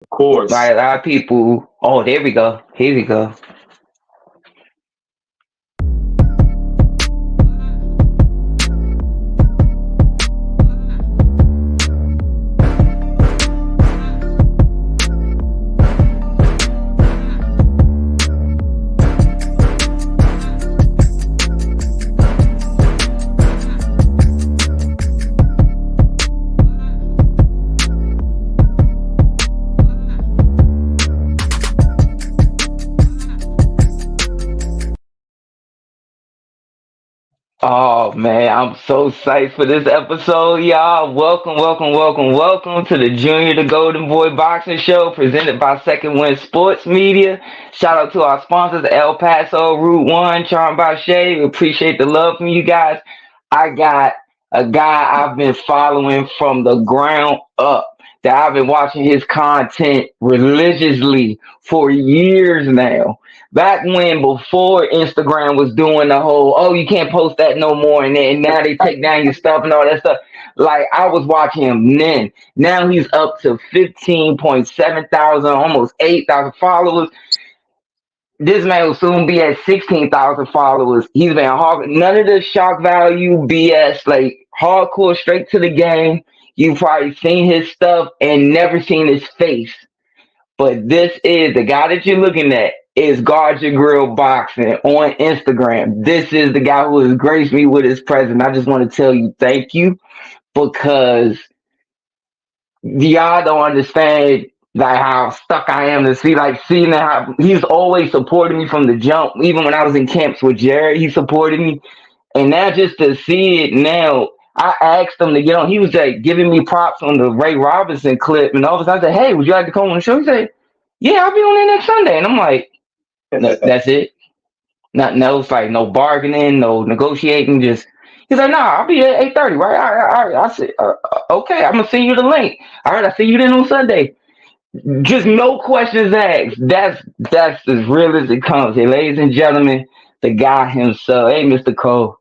Of course. Right, a lot of people. Oh, there we go. Here we go. Oh man, I'm so psyched for this episode, y'all. Welcome, welcome, welcome, welcome to the Junior the Golden Boy Boxing Show presented by Second Wind Sports Media. Shout out to our sponsors, El Paso, Route One, Charm by Shay. We appreciate the love from you guys. I got a guy I've been following from the ground up. That I've been watching his content religiously for years now. Back when before Instagram was doing the whole, oh, you can't post that no more, and then now they take down your stuff and all that stuff. Like I was watching him then. Now he's up to 15.7 thousand, almost 8,000 followers. This man will soon be at 16,000 followers. He's been hard, none of the shock value BS, like hardcore, straight to the game. You've probably seen his stuff and never seen his face. But this is the guy that you're looking at is Guard Your Grill Boxing on Instagram. This is the guy who has graced me with his presence. I just want to tell you thank you because y'all don't understand like how stuck I am to see like seeing how he's always supported me from the jump. Even when I was in camps with Jared, he supported me. And now just to see it now, I asked him to get on. He was like giving me props on the Ray Robinson clip, and all of a sudden I said, "Hey, would you like to come on the show?" He said, "Yeah, I'll be on there next Sunday." And I'm like, no, "That's it, nothing else, like no bargaining, no negotiating, just." He's like, "Nah, I'll be at 8:30, right?" All right. I said, "Okay, I'm gonna send you the link." All right, I see you then on Sunday. Just no questions asked. That's as real as it comes. Hey, ladies and gentlemen, the guy himself. Hey, Mr. Cole.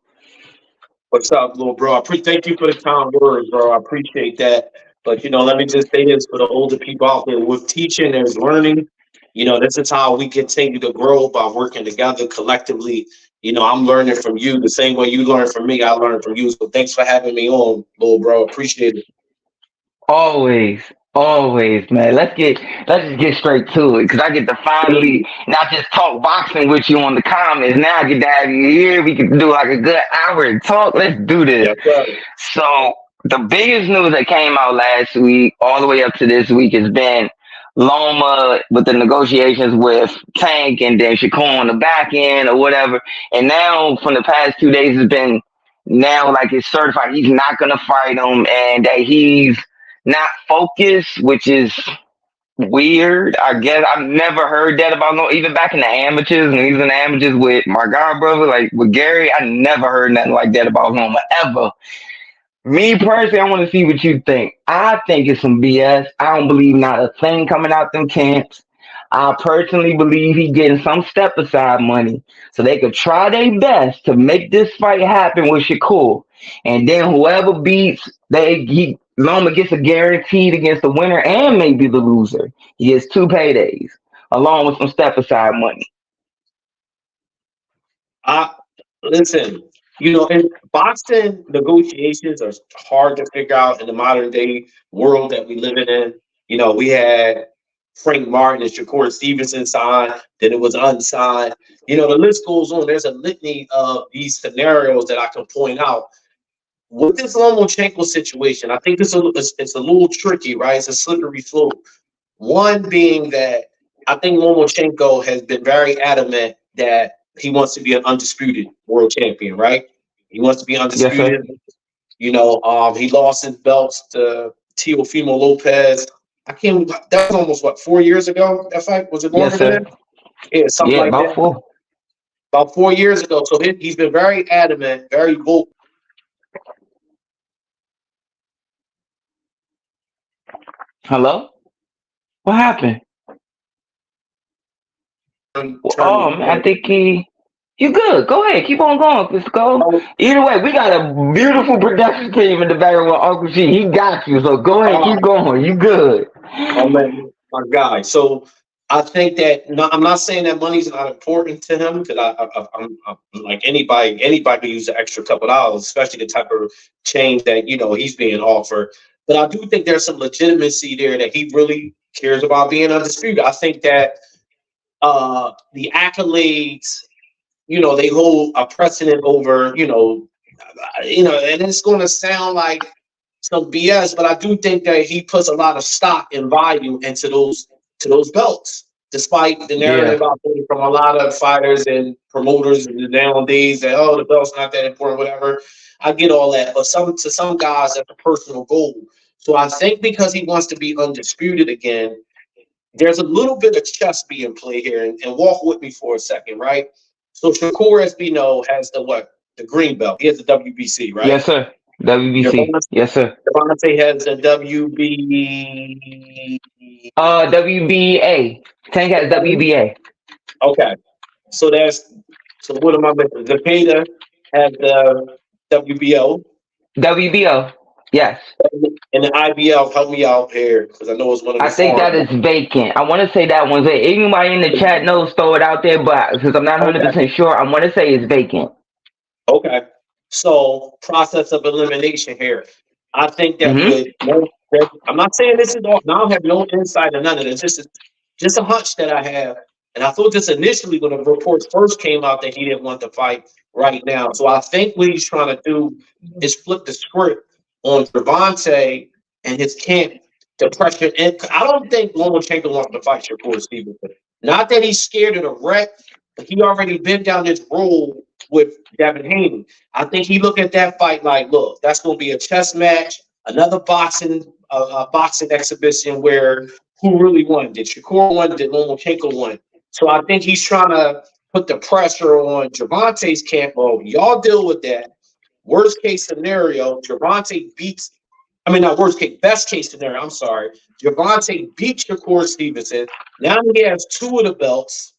What's up, little bro? Thank you for the kind words, bro. I appreciate that. But let me just say this for the older people out there: with teaching, there's learning. This is how we continue to grow by working together collectively. I'm learning from you the same way you learn from me. I learn from you. So thanks for having me on, little bro. Appreciate it. Always, always, man. Let's just get straight to it because I get to finally not just talk boxing with you on the comments. Now I get to have you here. We can do like a good hour and talk. Let's do this. Yes, sir. So the biggest news that came out last week, all the way up to this week, has been Loma with the negotiations with Tank and then Shakur on the back end or whatever. And now from the past 2 days, it's been now like it's certified he's not gonna fight him and that he's not focused, which is weird. I guess I've never heard that about no. Even back in the amateurs, when he was in the amateurs with my god brother, like with Gary, I never heard nothing like that about him ever. Me personally, I want to see what you think. I think it's some BS. I don't believe not a thing coming out them camps. I personally believe he getting some step aside money so they could try their best to make this fight happen with Shakur. And then whoever beats, Loma gets a guaranteed against the winner and maybe the loser. He gets two paydays along with some step aside money. I listen. In boxing, negotiations are hard to figure out in the modern day world that we live in. We had Frank Martin and Shakur Stevenson signed, then it was unsigned. The list goes on. There's a litany of these scenarios that I can point out. With this Lomachenko situation, I think it's a little tricky, right? It's a slippery slope. One being that I think Lomachenko has been very adamant that he wants to be an undisputed world champion, right? He wants to be Yes, sir. undisputed. He lost his belts to Teofimo Lopez. I can't. That was almost 4 years ago. That fight was it Yes, longer than that? sir. Yeah, something Yeah, like about that. four. About 4 years ago. So he's been very adamant, very vocal. Hello? What happened? In terms Oh, man, I think you good. Go ahead. Keep on going, Mr. Cole. Either way, we got a beautiful production team in the background with Uncle G. He got you. So go ahead. of, Keep going. You good. Oh man, my guy. So I think that no, I'm not saying that money's not important to him because I'm like anybody can use an extra couple dollars, especially the type of change that he's being offered. But I do think there's some legitimacy there that he really cares about being undisputed. I think that the accolades, they hold a precedent over, and it's going to sound like some BS, but I do think that he puts a lot of stock and value into those belts, despite the Yeah. narrative out there from a lot of fighters and promoters nowadays that the belt's not that important, whatever. I get all that, but some guys that's a personal goal. So I think because he wants to be undisputed again, there's a little bit of chess being played here, and walk with me for a second, right? So Shakur, as we know, has the what? The green belt. He has the WBC, right? Yes, sir. WBC. Javante, Yes, sir. Javante has the WB. WBA. Tank has WBA. Okay, so what am I missing? Zepeda has the WBO WBO. Yes. and the IBL. Help me out here because I know it's one of the I think foreign that is ones. vacant. I want to say that one's vacant. Anybody in the chat knows, throw it out there, but since I'm not Okay, 100% sure, I want to say it's vacant. okay. So process of elimination here. I think that Hmm. I'm not saying this is all. Now I have no insight or none of this. This is just a hunch that I have. And I thought this initially when the reports first came out that he didn't want to fight right now. So I think what he's trying to do is flip the script on Gervonta and his camp to pressure. And I don't think Lomachenko wants to fight Shakur Stevenson. Not that he's scared of the wreck, but he already been down this road with Devin Haney. I think he looked at that fight like, look, that's going to be a chess match, another boxing exhibition where who really won? Did Shakur win? Did Lomachenko win? So I think he's trying to put the pressure on Gervonta's camp. Oh, y'all deal with that. Worst case scenario, Gervonta beats. I mean, not worst case, best case scenario. I'm sorry. Gervonta beats Shakur Stevenson. Now he has two of the belts,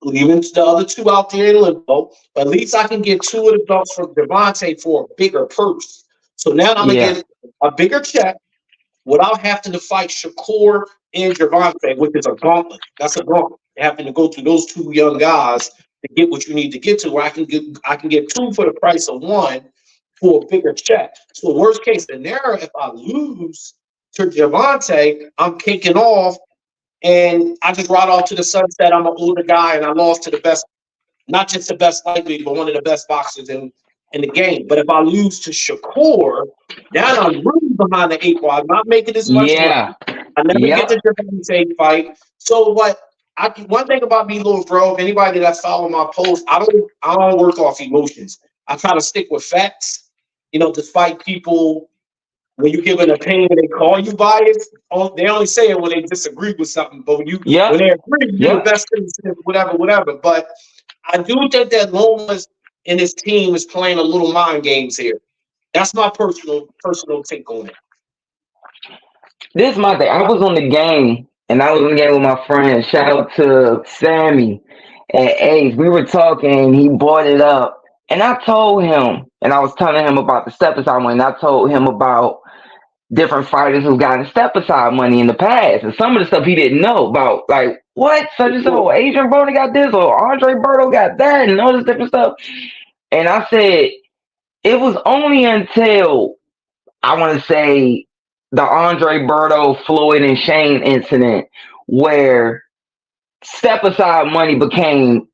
leaving the other two out there in limbo. But at least I can get two of the belts from Devontae for a bigger purse. So now I'm gonna Yeah. get a bigger check without having to fight Shakur and Gervonta, which is a gauntlet. That's a gauntlet. Having to go through those two young guys to get what you need to get to, where I can get two for the price of one for a bigger check. So worst case scenario, if I lose to Gervonta, I'm kicking off and I just ride off to the sunset. I'm an older guy, and I lost to the best, not just the best light league, but one of the best boxers in the game. But if I lose to Shakur, now I'm really behind the eight ball. I'm not making as much money. Yeah. I never get Yep. the Devontae fight. So what? One thing about me, little bro, anybody that follow my post, I don't work off emotions. I try to stick with facts. Despite people when you give an opinion, they call you biased. They only say it when they disagree with something. But when Yep. they agree, you do the Yep. best thing, whatever, whatever. But I do think that Lomas and his team is playing a little mind games here. That's my personal take on it. This is my thing. I was on the game, and I was on the game with my friend. Shout out to Sammy and Ace. We were talking, he brought it up. And I told him, and I was telling him about the step aside money, and I told him about different fighters who gotten step aside money in the past, and some of the stuff he didn't know about, like what such and so, Adrian Broner got this, or Andre Berto got that, and all this different stuff. And I said it was only until I want to say the Andre Berto, Floyd, and Shane incident where step aside money became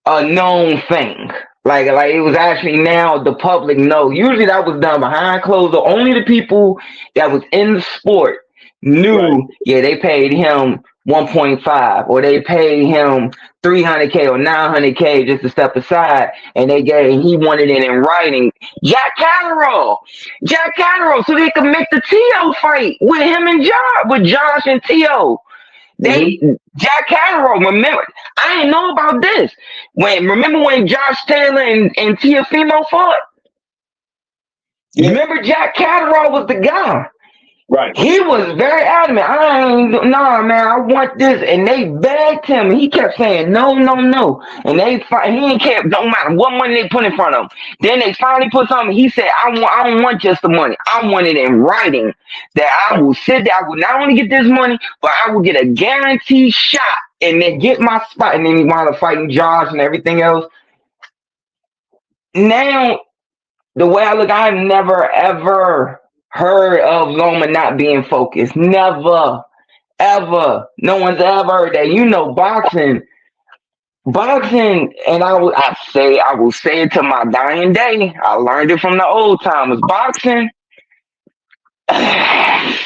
a known thing. Like it was actually now the public know. Usually that was done behind closed door. Only the people that was in the sport Right. knew, yeah, they paid him 1.5 or they paid him 300K or 900K just to step aside, and he wanted it in writing. Jack Catterall, so they could make the T.O. fight with him and Josh and T.O. Mm-hmm. Jack Catterall, remember, I didn't know about this. Remember when Josh Taylor and Tiafimo fought? Yeah. Remember Jack Catterall was the guy. Right. He was very adamant. I ain't, nah, man, I want this. And they begged him. He kept saying, no, no, no. And he ain't care, no matter what money they put in front of him. Then they finally put something. He said, I don't want just the money. I want it in writing that I will sit there. I will not only get this money, but I will get a guaranteed shot and then get my spot. And then he wound up fighting Josh and everything else. Now, the way I look, I've never ever heard of Loma not being focused. Never, ever. No one's ever heard that. You know, boxing, and I will say it to my dying day. I learned it from the old timers. Boxing. I'm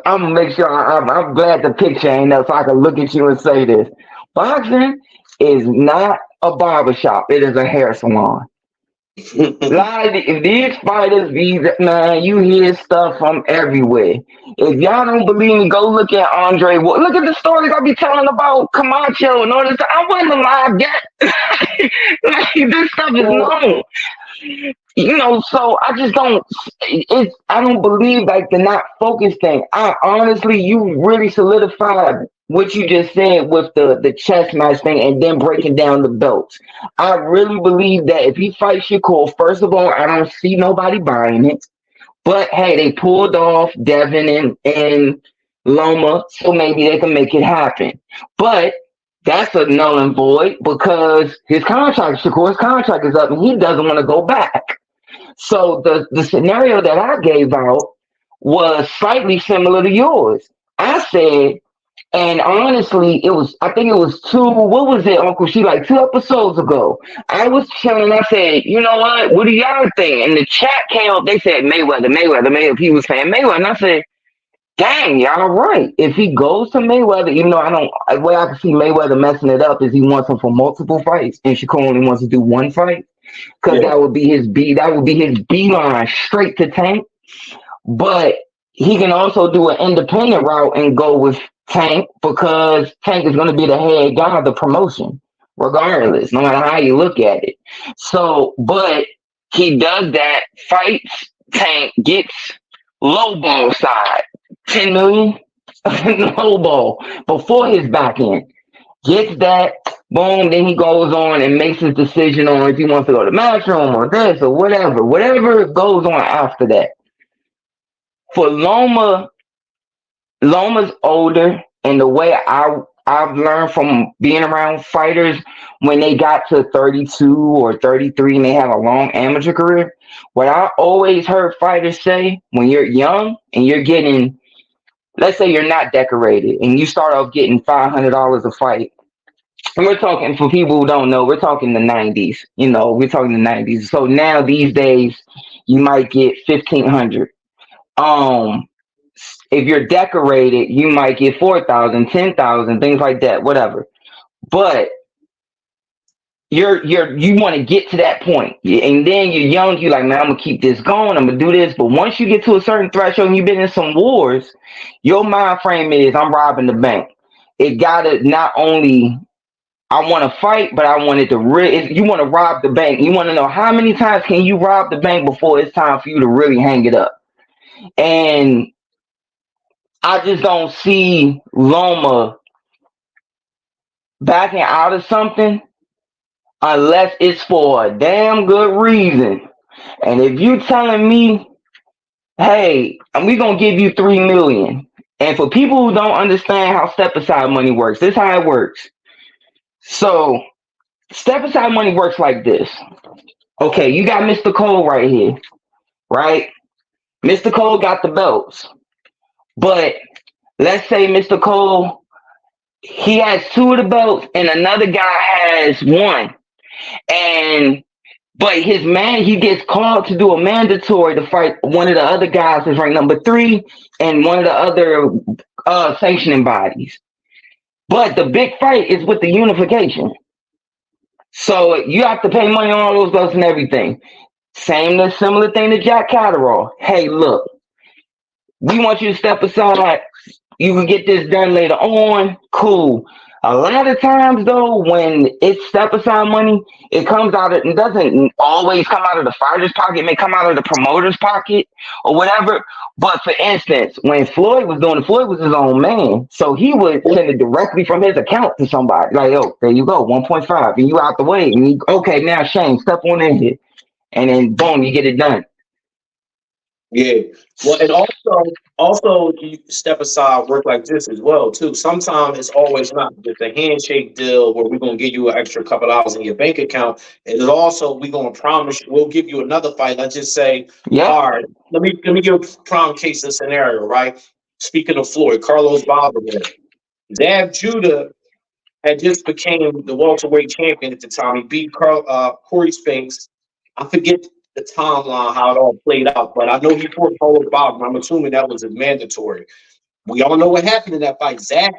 gonna make sure I'm glad the picture ain't up so I can look at you and say this. Boxing is not a barbershop. It is a hair salon. Like these fighters, man, you hear stuff from everywhere. If y'all don't believe me, go look at Andre. Look at the stories I be telling about Camacho and all this. I wasn't alive yet. Like this stuff is known. So I just don't. I don't believe like the not focused thing. I honestly, you really solidified what you just said with the chess match thing, and then breaking down the belts. I really believe that if he fights Shakur, first of all, I don't see nobody buying it. But hey, they pulled off Devin and Loma, so maybe they can make it happen. But that's a null and void because Shakur's contract is up, and he doesn't want to go back. So the scenario that I gave out was slightly similar to yours. I said, and honestly, I think it was what was it, Uncle She, like 2 episodes ago. I was chilling, I said, you know what do y'all think? And the chat came up, they said Mayweather. He was saying Mayweather. And I said, dang, y'all right. If he goes to Mayweather, even though the way I can see Mayweather messing it up is he wants him for multiple fights, and Shakur only wants to do one fight. Because that would be his beeline straight to Tank. But he can also do an independent route and go with Tank because Tank is going to be the head guy of the promotion, regardless, no matter how you look at it. So, but he does that, fights Tank, gets low ball side, 10 million low ball before his back end. Gets that, boom, then he goes on and makes his decision on if he wants to go to the matchroom or this or whatever goes on after that. For Loma's older, and the way I've learned from being around fighters when they got to 32 or 33 and they have a long amateur career, what I always heard fighters say when you're young and you're getting, let's say you're not decorated and you start off getting $500 a fight. And we're talking, for people who don't know, we're talking the 90s. We're talking the 90s. So now these days, you might get 1,500. If you're decorated, you might get 4,000, 10,000, things like that, whatever. But you want to get to that point, and then you're young. You're like, man, I'm gonna keep this going. I'm gonna do this. But once you get to a certain threshold, and you've been in some wars, your mind frame is, I'm robbing the bank. It gotta not only, I want to fight, but I wanted to you want to rob the bank. You want to know how many times can you rob the bank before it's time for you to really hang it up. And I just don't see Loma backing out of something unless it's for a damn good reason. And if you telling me, hey, we're going to give you $3 million. And for people who don't understand how step aside money works, this is how it works. So step aside money works like this. Okay, you got Mr. Cole right here, right? Mr. Cole got the belts. But let's say Mr. Cole, he has 2 of the belts and another guy has 1. But his man, he gets called to do a mandatory to fight one of the other guys that's ranked number 3 and one of the other sanctioning bodies. But the big fight is with the unification. So you have to pay money on all those belts and everything. Similar thing to Jack Catterall. Hey, look, we want you to step aside. You can get this done later on. Cool. A lot of times though, when it's step aside money, it doesn't always come out of the fighter's pocket, it may come out of the promoter's pocket or whatever. But for instance, when Floyd was doing it, Floyd was his own man. So he would send it directly from his account to somebody. Like, yo, there you go, 1.5, and you out the way. And you, okay, now Shane, step on in here. And then boom, you get it done. Yeah. Well, and also you step aside work like this as well too. Sometimes it's always not just a handshake deal where we're gonna give you an extra couple dollars in your bank account. It is also we're gonna promise you we'll give you another fight. Let's just say, Yep. all right, let me give a prime case of scenario, right? Speaking of Floyd, Carlos Baldomir, Zab Judah had just became the welterweight champion at the time. He beat Corey Spinks. I forget the timeline how it all played out, but I know he fought Carlos Bogdan. I'm assuming that was a mandatory. We all know what happened in that fight. Zab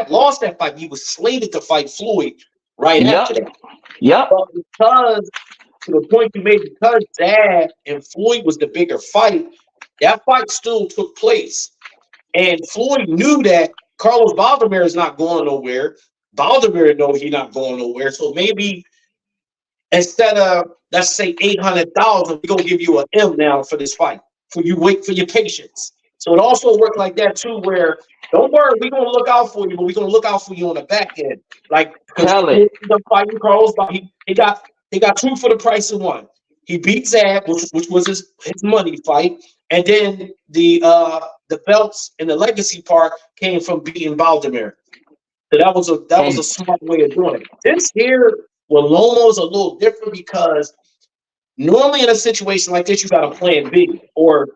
lost that fight. He was slated to fight Floyd right after Yep. that. Yep. But because to the point you made, because Zab and Floyd was the bigger fight, that fight still took place. And Floyd knew that Carlos Baldomir is not going nowhere. Baldomir knows he's not going nowhere. So maybe instead of let's say 800,000, we're gonna give you an M now for this fight. For you wait for your patience. So it also worked like that too, where don't worry, we're gonna look out for you, but we're gonna look out for you on the back end. Like because Tell it. the fighting Carlos, but he got two for the price of one. He beat Zab, which was his money fight, and then the belts and the legacy part came from beating Baldomir. So that was a And smart way of doing it. This here with Lomo is a little different because normally in a situation like this, you got a plan B. Or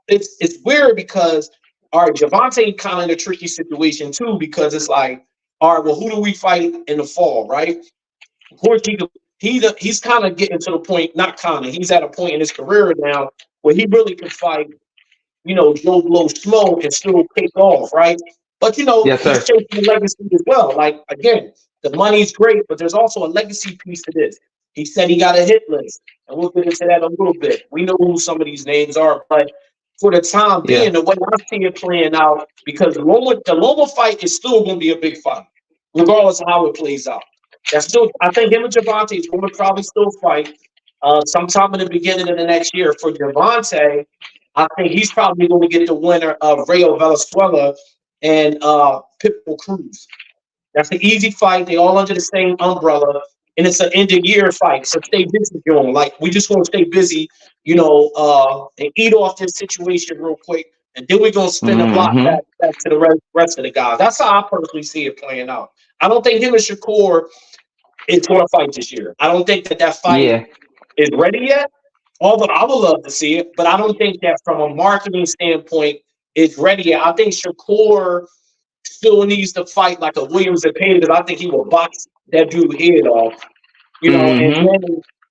it's weird because all right, Javante kind of in a tricky situation too, because it's like, all right, well, who do we fight in the fall, right? Of course, he's kind of getting to the point, not kind of, he's at a point in his career now where he really can fight Joe Blow Smoke and still take off, right? But yes, he's sir. chasing the legacy as well. Like again, the money's great, but there's also a legacy piece to this. He said he got a hit list, and we'll get into that a little bit. We know who some of these names are, but for the time Yeah. being, the way I see it playing out, because the Loma fight is still going to be a big fight, regardless of how it plays out. That's still, I think him and Javante is going to probably still fight sometime in the beginning of the next year. For Javante, I think he's probably going to get the winner of Rayo Venezuela and Pitbull Cruz. That's an easy fight. They all under the same umbrella, and it's an end of year fight. So stay busy, John. Like we just want to stay busy, and eat off this situation real quick, and then we're gonna spin the block Mm-hmm. back to the rest of the guys. That's how I personally see it playing out. I don't think him and Shakur is going to fight this year. I don't think that fight Yeah. is ready yet. Although I would love to see it, but I don't think that from a marketing standpoint it's ready yet. I think Shakur still needs to fight like a Williams and Payne because I think he will box that dude head off, and Mm-hmm. then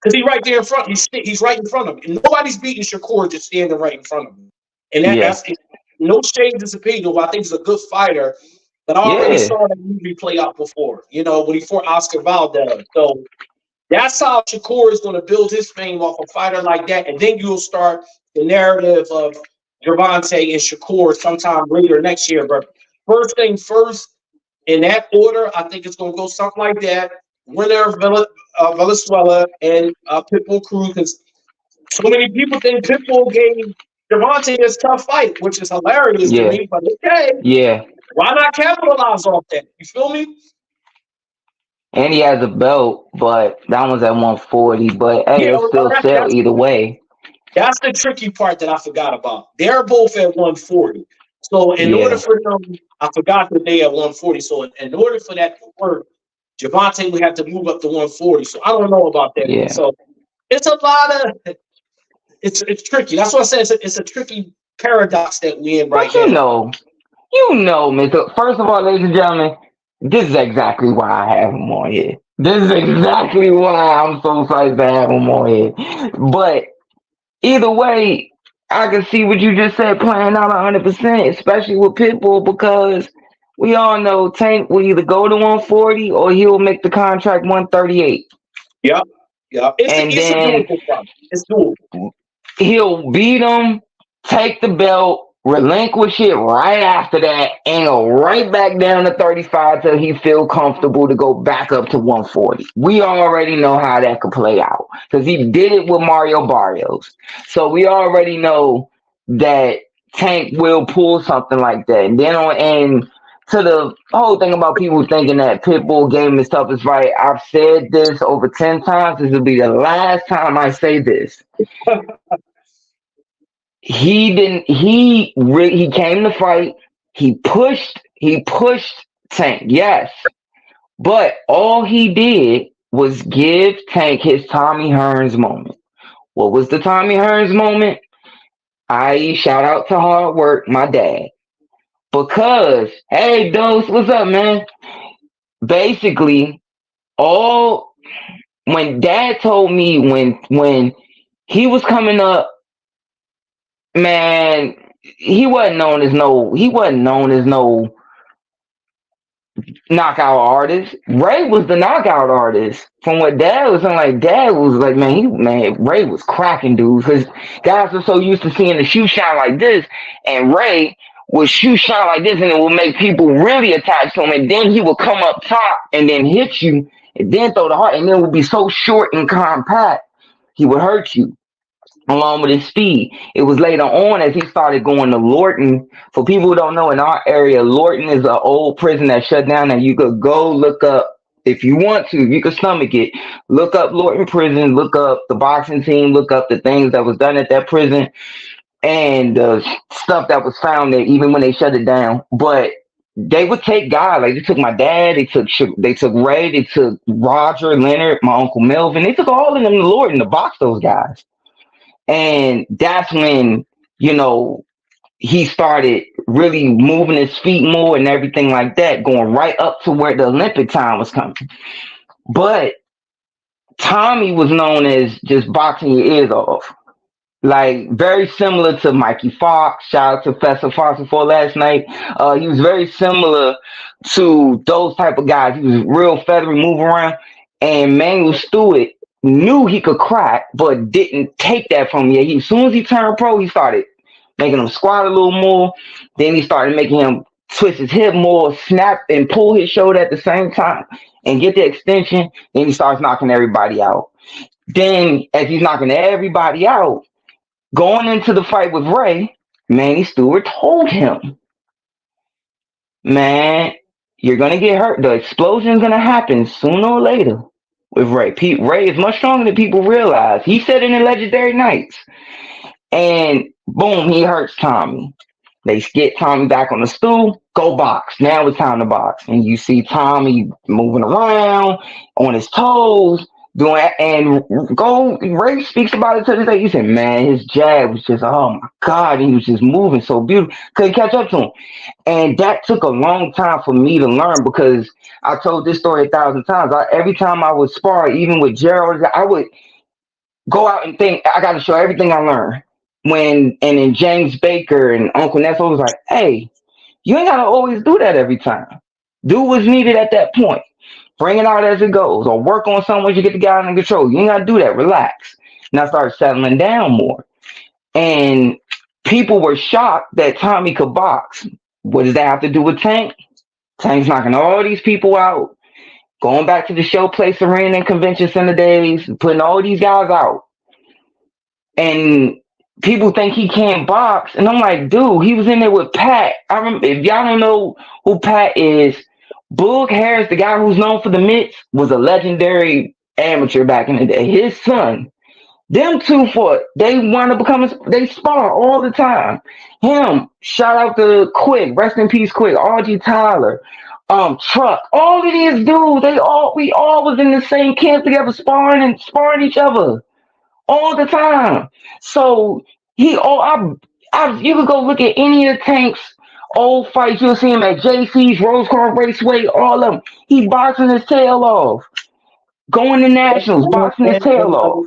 because he's right there in front, he's right in front of him, and nobody's beating Shakur just standing right in front of him, and Yeah. that's no shade to Cepeda, who I think is a good fighter, but I already Yeah. saw that movie play out before, when he fought Oscar Valdez, so that's how Shakur is going to build his fame off a fighter like that, and then you'll start the narrative of Gervonta and Shakur sometime later next year. But first thing first, in that order, I think it's going to go something like that. Winner of Venezuela and Pitbull Cruz, because so many people think Pitbull gave Gervonta this tough fight, which is hilarious to Yeah. me. But okay, Yeah. why not capitalize off that? You feel me? And he has a belt, but that one's at 140. But hey, Yeah, it still sell that's either way. That's the tricky part that I forgot about. They're both at 140. So in order Yeah. for them, I forgot that they at 140. So in order for that to work, Javante would have to move up to 140. So I don't know about that. Yeah. So it's a lot of it's tricky. That's why I said it's a tricky paradox that we're in right But now. Mister. First of all, ladies and gentlemen, this is exactly why I have him on here. This is exactly why I'm so excited to have him on here. But either way, I can see what you just said playing out 100%, especially with Pitbull, because we all know Tank will either go to 140 or he'll make the contract 138. Yep. Yep. It's a, And it's a then doable fight. It's doable. he'll beat him, take the belt, relinquish it right after that, and go right back down to 35 till he feel comfortable to go back up to 140. We already know how that could play out because he did it with Mario Barrios. So we already know that Tank will pull something like that. And then on and to the whole thing about people thinking that Pitbull game is tough is right. I've said this over 10 times. This will be the last time I say this. He didn't he came to fight. He pushed Tank, yes, but all he did was give Tank his Tommy Hearns moment. What was the Tommy Hearns moment? I shout out to Hard Work, my dad, because hey Dose, what's up, man? Basically, all when Dad told me when he was coming up, man, he wasn't known as no knockout artist. Ray was the knockout artist. From what Dad was saying, like Dad was like, man, Ray was cracking, dude, because guys were so used to seeing the shoe shine like this, and Ray would shoe shine like this, and it would make people really attached to him, and then he would come up top and then hit you, and then throw the heart, and then it would be so short and compact, he would hurt you along with his speed. It was later on as he started going to Lorton. For people who don't know, in our area, Lorton is an old prison that shut down, and you could go look up if you want to. You could stomach it. Look up Lorton Prison. Look up the boxing team. Look up the things that was done at that prison and the stuff that was found there, even when they shut it down. But they would take guys like they took my dad, they took Ray, they took Roger Leonard, my uncle Melvin. They took all of them to Lorton to box those guys. And that's when, you know, he started really moving his feet more and everything like that, going right up to where the Olympic time was coming. But Tommy was known as just boxing your ears off. Like very similar to Mikey Fox. Shout out to Fester Fox before last night. He was very similar to those type of guys. He was real feathery, move around. And Manuel Stewart knew he could crack, but didn't take that from him. As soon as he turned pro, he started making him squat a little more. Then he started making him twist his hip more, snap and pull his shoulder at the same time, and get the extension. Then he starts knocking everybody out. Then, as he's knocking everybody out, going into the fight with Ray, Manny Stewart told him, man, you're going to get hurt. The explosion's going to happen sooner or later with Ray. Ray is much stronger than people realize. He said it in Legendary Nights. And boom, he hurts Tommy. They get Tommy back on the stool, go box. Now it's time to box. And you see Tommy moving around on his toes, doing and go. Ray speaks about it to this day. He said, man, his jab was just, oh my God, he was just moving so beautiful. Couldn't catch up to him. And that took a long time for me to learn because I told this story 1,000 times. Every time I would spar, even with Gerald, I would go out and think, I got to show everything I learned. And then James Baker and Uncle Nestle was like, hey, you ain't got to always do that every time. Do what's needed at that point. Bring it out as it goes, or work on something once you get the guy under control. You ain't got to do that. Relax. And I started settling down more. And people were shocked that Tommy could box. What does that have to do with Tank? Tank's knocking all these people out, going back to the Showplace Arena and Convention Center days, putting all these guys out. And people think he can't box. And I'm like, dude, he was in there with Pat. I remember, if y'all don't know who Pat is, Boog Harris, the guy who's known for the mitts, was a legendary amateur back in the day. His son, them two fought. They wound up becoming, they spar all the time. Him, shout out to Quick, rest in peace, Quick, RG Tyler, Truck, all of these dudes, we all was in the same camp together, sparring each other all the time. So you could go look at any of the Tank's old fights. You'll see him at JC's, Rosecroft Raceway, all of them. He boxing his tail off. Going to nationals, boxing his tail off.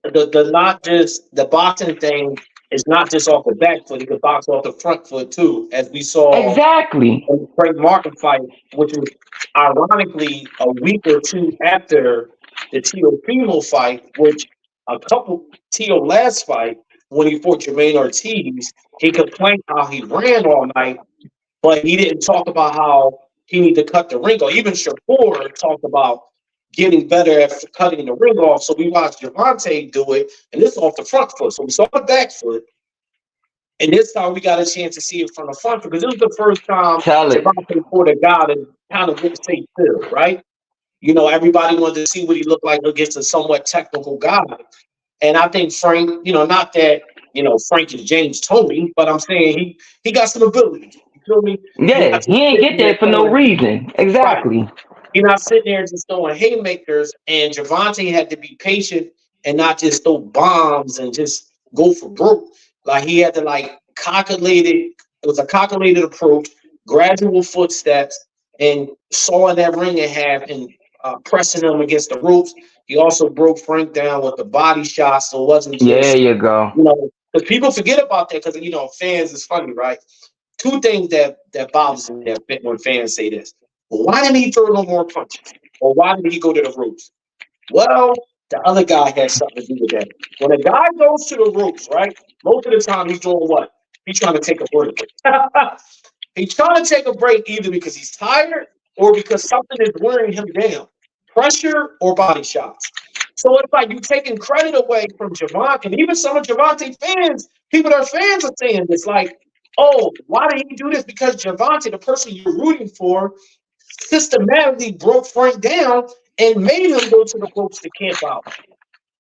The not just the boxing thing is not just off the back foot; he could box off the front foot too, as we saw exactly in the Frank Martin fight, which was ironically a week or two after the Tio Primo fight, which a couple Tio last fight, when he fought Jermaine Ortiz, he complained how he ran all night, but he didn't talk about how he needed to cut the ring off. Even Shakur talked about getting better at cutting the ring off. So we watched Javante do it, and this off the front foot. So we saw the back foot, and this time we got a chance to see it from the front foot because it was the first time Tell it. Javante fought a guy that kind of wouldn't say still, right? You know, everybody wanted to see what he looked like against a somewhat technical guy. And I think Frank, not that, Frank is James Toney, but I'm saying he got some ability. You feel me? He Yeah, not just he ain't sitting get there there for no throwing, reason. right. Exactly. He's not sitting there just throwing haymakers. And Javante had to be patient and not just throw bombs and just go for broke. Like he had to calculate it. It was a calculated approach, gradual footsteps, and sawing that ring in half and pressing him against the ropes. He also broke Frank down with the body shot, so it wasn't There just you go. because people forget about that because fans is funny, right? Two things that bothers me when fans say this. Well, why didn't he throw no more punches? Or why did he go to the ropes? Well, the other guy had something to do with that. When a guy goes to the ropes, right? Most of the time he's doing what? He's trying to take a break. He's trying to take a break either because he's tired or because something is wearing him down. Pressure or body shots. So it's like you taking credit away from Javante. And even some of Javante fans, people that are fans are saying this like, oh, why did he do this? Because Javante, the person you're rooting for, systematically broke Frank down and made him go to the ropes to camp out.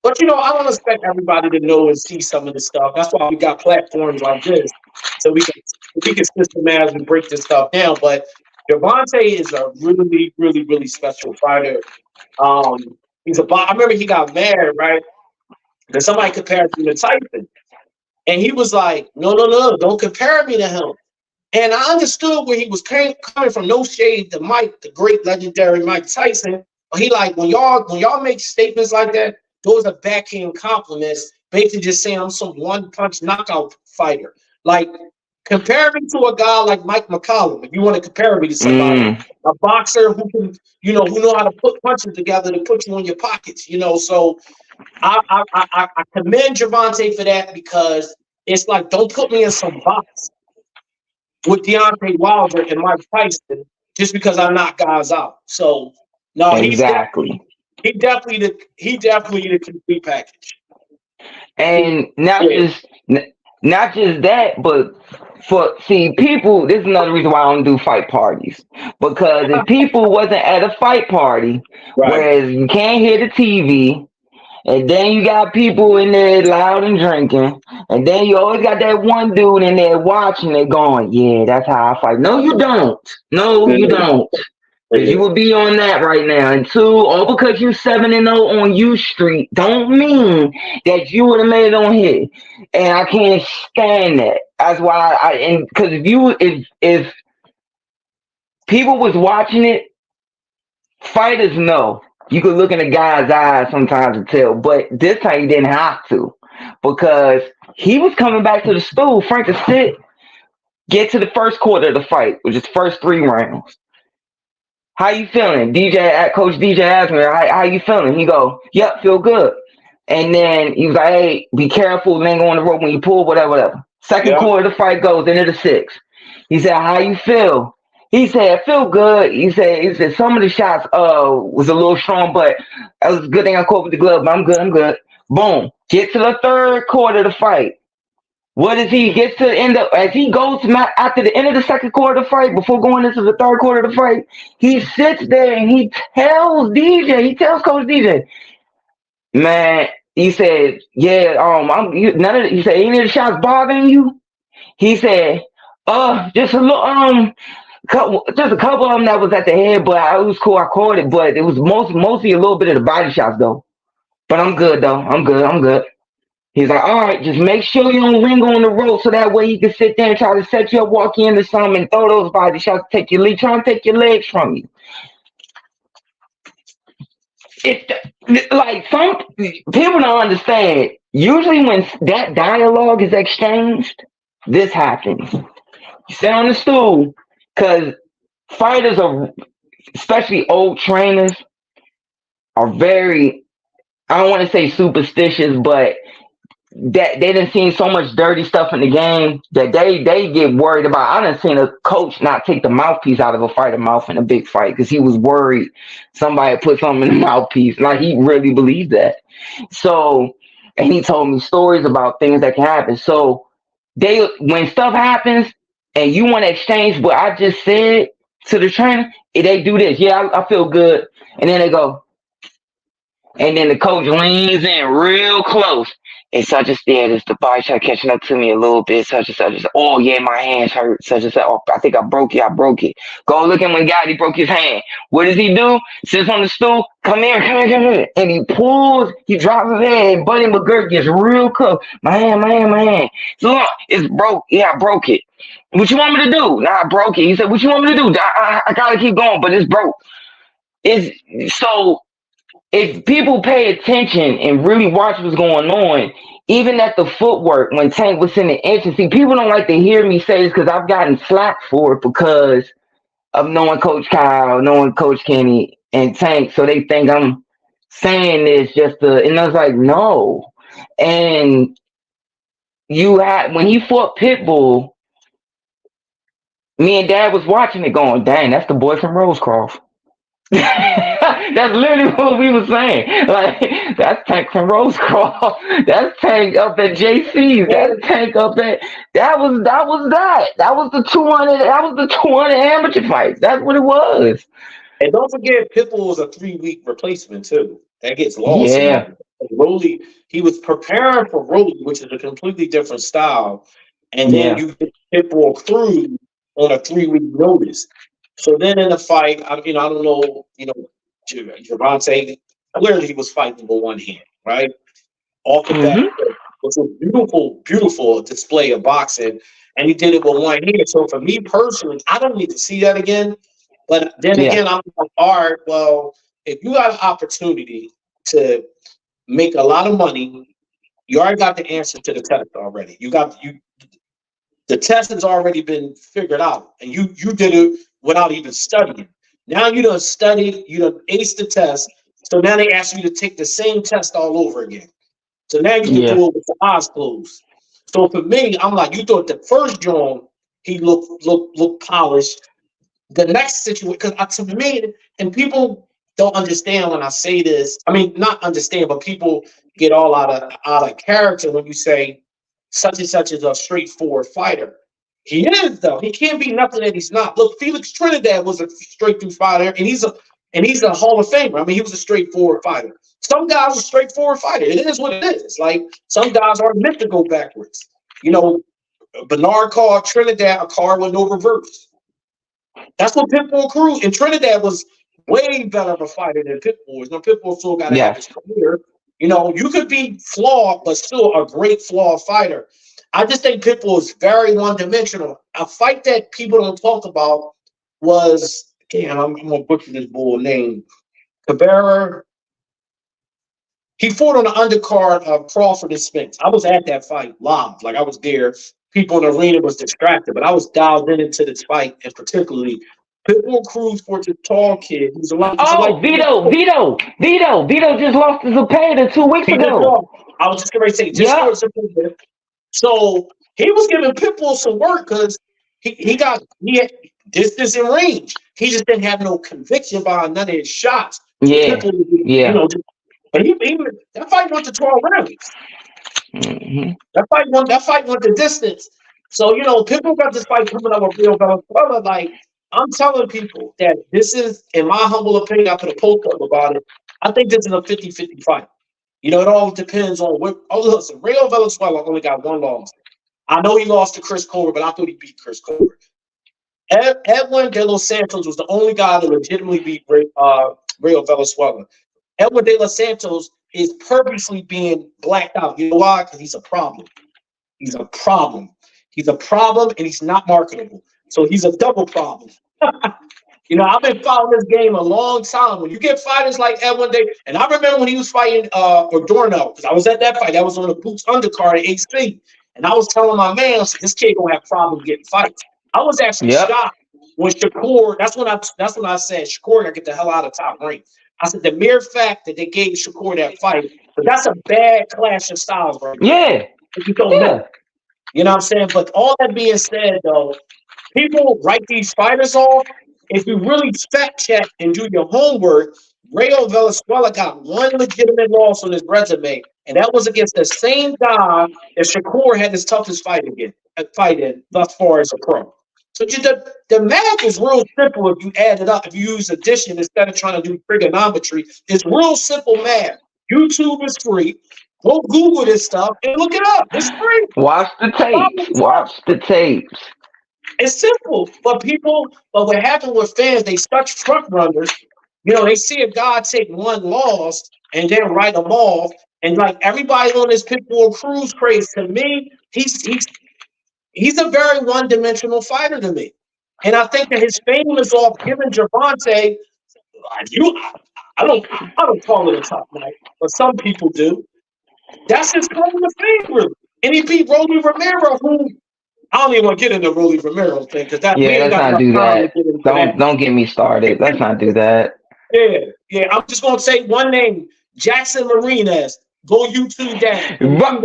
But I don't expect everybody to know and see some of this stuff. That's why we got platforms like this, so we can systematically break this stuff down. But Javante is a really, really, really special fighter. I remember he got mad, right? Because somebody compared him to Tyson, and he was like, "No, no, no, don't compare me to him." And I understood where he was coming from. No shade to Mike, the great legendary Mike Tyson. But he like when y'all make statements like that, those are backhand compliments, basically just saying I'm some one punch knockout fighter. Like compare me to a guy like Mike McCollum. If you want to compare me to somebody, Mm, a boxer who can, who know how to put punches together to put you in your pockets. So I commend Javante for that because it's like don't put me in some box with Deontay Wilder and Mike Tyson just because I knock guys out. So no, exactly. he definitely the complete package. And Yeah, not just that, but for see people. This is another reason why I don't do fight parties because if people wasn't at a fight party, right. whereas you can't hear the TV. And then you got people in there loud and drinking. And then you always got that one dude in there watching it going, yeah, that's how I fight. No, you don't. No, you Yeah, don't. Because you yeah, would be on that right now. And two, all because you 7-0 on U Street don't mean that you would have made it on here. And I can't stand that. That's why and because if people was watching it, fighters know. You could look in a guy's eyes sometimes and tell, but this time you didn't have to because he was coming back to the stool. Frank to sit, get to the first quarter of the fight, which is the first 3 rounds. How you feeling? Coach DJ asked me, how you feeling? He go, yep, feel good. And then he was like, hey, be careful, man, go on the rope when you pull, whatever, whatever. Second yeah, quarter of the fight goes into the sixth. He said, how you feel? He said, I feel good. He said some of the shots was a little strong, but that was a good thing I caught with the glove, but I'm good, I'm good. Boom. Get to the third quarter of the fight. What is he gets to the end of as he goes to after the end of the second quarter of the fight, before going into the third quarter of the fight, he sits there and he tells Coach DJ, man, he said, yeah, he said, any of the shots bothering you? He said, just a little, just a couple of them that was at the head, but it was cool. I caught it, but it was mostly a little bit of the body shots though. But I'm good though. I'm good. I'm good. He's like, all right, just make sure you don't linger on the rope so that way he can sit there and try to set you up, walk you into something, and throw those body shots, trying to take your legs from you. It's like some people don't understand. Usually, when that dialogue is exchanged, this happens. You sit on the stool because fighters are, especially old trainers, are very. I don't want to say superstitious, but that they done seen so much dirty stuff in the game that they get worried about. I done seen a coach not take the mouthpiece out of a fighter mouth in a big fight because he was worried somebody put something in the mouthpiece. Like he really believed that. So, and he told me stories about things that can happen. So they, when stuff happens and you want to exchange what I just said to the trainer, they do this. Yeah, I feel good, and then they go, and then the coach leans in real close. And such as yeah, this the body start catching up to me a little bit, such and such. Oh yeah, my hands hurt, such and such. Oh, I think I broke it. I broke it. Go look at when God he broke his hand. What does he do? Sits on the stool. Come here, come here, come here. And he pulls. He drops his head. And Buddy McGirt gets real close. My hand, my hand, my hand. So look, it's broke. Yeah, I broke it. What you want me to do? Nah, I broke it. He said, what you want me to do? I gotta keep going, but it's broke. It's so if people pay attention and really watch what's going on, even at the footwork when Tank was in the entrance, see, people don't like to hear me say this because I've gotten slack for it because of knowing Coach Kyle, knowing Coach Kenny and Tank, so they think I'm saying this just to, and I was like, no. And you had when he fought Pitbull, me and Dad was watching it, going, "Dang, that's the boy from Rosecroft." That's literally what we were saying. Like that's Tank from Rosecroft. That's Tank up at JC's. That's Tank up at that was the 200. That was the 200 amateur fights. That's what it was. And don't forget, Pitbull was a 3-week replacement too. That gets lost in Yeah, all. Rolly, he was preparing for Rolly, which is a completely different style, and then yeah, you get Pitbull through on a 3-week notice. So then in the fight, I don't know, Javante, clearly he was fighting with one hand, right? Off the bat, hmm, it was a beautiful, beautiful display of boxing, and he did it with one hand. So for me personally, I don't need to see that again. But then yeah, again, I'm like, all right, well, if you got an opportunity to make a lot of money, you already got the answer to the test already. The test has already been figured out, and you did it without even studying. Now you done studied, you done aced the test, so now they ask you to take the same test all over again. So now you can yeah, do it with the eyes closed. So for me, I'm like, you thought the first John he looked polished. The next situation, because to me, and people don't understand when I say this. I mean, not understand, but people get all out of character when you say such and such is a straightforward fighter. He is though. He can't be nothing that he's not. Look, Felix Trinidad was a straight through fighter, and he's a Hall of Famer. I mean, he was a straightforward fighter. Some guys are straightforward fighter. It is what it is. Like some guys are meant to go backwards. You know, Bernard called Trinidad a car with no reverse. That's what Pitbull Cruz and Trinidad was way better of a fighter than Pitbull is. Now Pitbull still got to have his yes, career. You know, you could be flawed, but still a great flawed fighter. I just think Pitbull is very one-dimensional. A fight that people don't talk about was, damn, I'm gonna butcher this bull name. Cabrera. He fought on the undercard of Crawford and Spence. I was at that fight live, like I was there. People in the arena was distracted, but I was dialed in into this fight, and particularly Pitbull Cruz fought this tall kid. He's a light. oh, Vito just lost his Zepeda 2 weeks He just ago. lost. I was just going to say, just Yep, scored something. So he was giving Pitbull some work because he had distance and range. He just didn't have no conviction behind none of his shots. So yeah, Pitbull, yeah, but that fight went to 12 rounds. hmm, That fight went the distance. So, Pitbull got this fight coming up with Real Venezuela. Like, I'm telling people that this is, in my humble opinion, I put a post up about it. I think this is a 50-50 fight. It all depends on what. Oh, listen, Real Venezuela only got one loss. I know he lost to Chris Colbert, but I thought he beat Chris Colbert. Edwin De Los Santos was the only guy that legitimately beat Real Venezuela. Edwin De Los Santos is purposely being blacked out. You know why? Because he's a problem. He's a problem. He's a problem, and he's not marketable. So he's a double problem. I've been following this game a long time. When you get fighters like Edwin Day, and I remember when he was fighting Adorno, because I was at that fight. That was on the Boots undercard at AC. And I was telling my man, I said, this kid gonna have problems getting fights. I was actually yep, shocked when Shakur, that's when I said, Shakur gotta get the hell out of Top Rank. I said the mere fact that they gave Shakur that fight, But that's a bad clash of styles right there. Yeah, If you don't yeah. know. You know what I'm saying? But all that being said, though, people write these fighters off. If you really fact check and do your homework, Rayo Venezuela got one legitimate loss on his resume, and that was against the same guy that Shakur had his toughest fight in thus far as a pro. So the math is real simple if you add it up. If you use addition instead of trying to do trigonometry, it's real simple math. YouTube is free. Go Google this stuff and look it up. It's free. Watch the tapes. Watch the tapes. It's simple, but what happened with fans, they such front runners. They see a guy take one loss and then write them off, and like everybody on this Pitbull Cruise craze. To me, he's a very one-dimensional fighter to me, and I think that his fame is off giving Javante. You, I don't call it a tough night, but some people do. That's his claim to fame, really. And he beat Rolly Romero, who I don't even want to get into Rolly Romero thing because that we Yeah, ain't let's got not enough do time to that. get into that. Don't get me started. Let's not do that. Yeah. I'm just gonna say one name: Jackson Marinez. Go YouTube that. But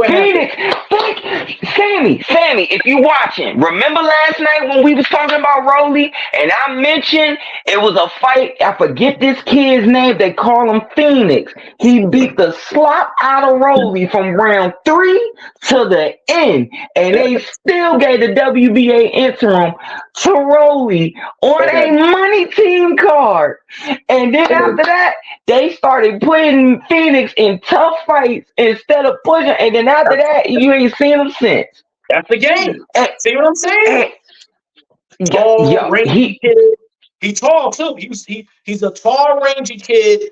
Phoenix, Sammy, if you watching, remember last night when we was talking about Rolly and I mentioned it was a fight. I forget this kid's name. They call him Phoenix. He beat the slop out of Rolly from round 3 to the end, and they still gave the WBA interim to Rolly on a money team card. And then after that, they started putting Phoenix in tough fights instead of pushing. And then after that, you ain't seen him since. That's the game. See what I'm saying? Rangy kid. He tall too. He's a tall, rangy kid.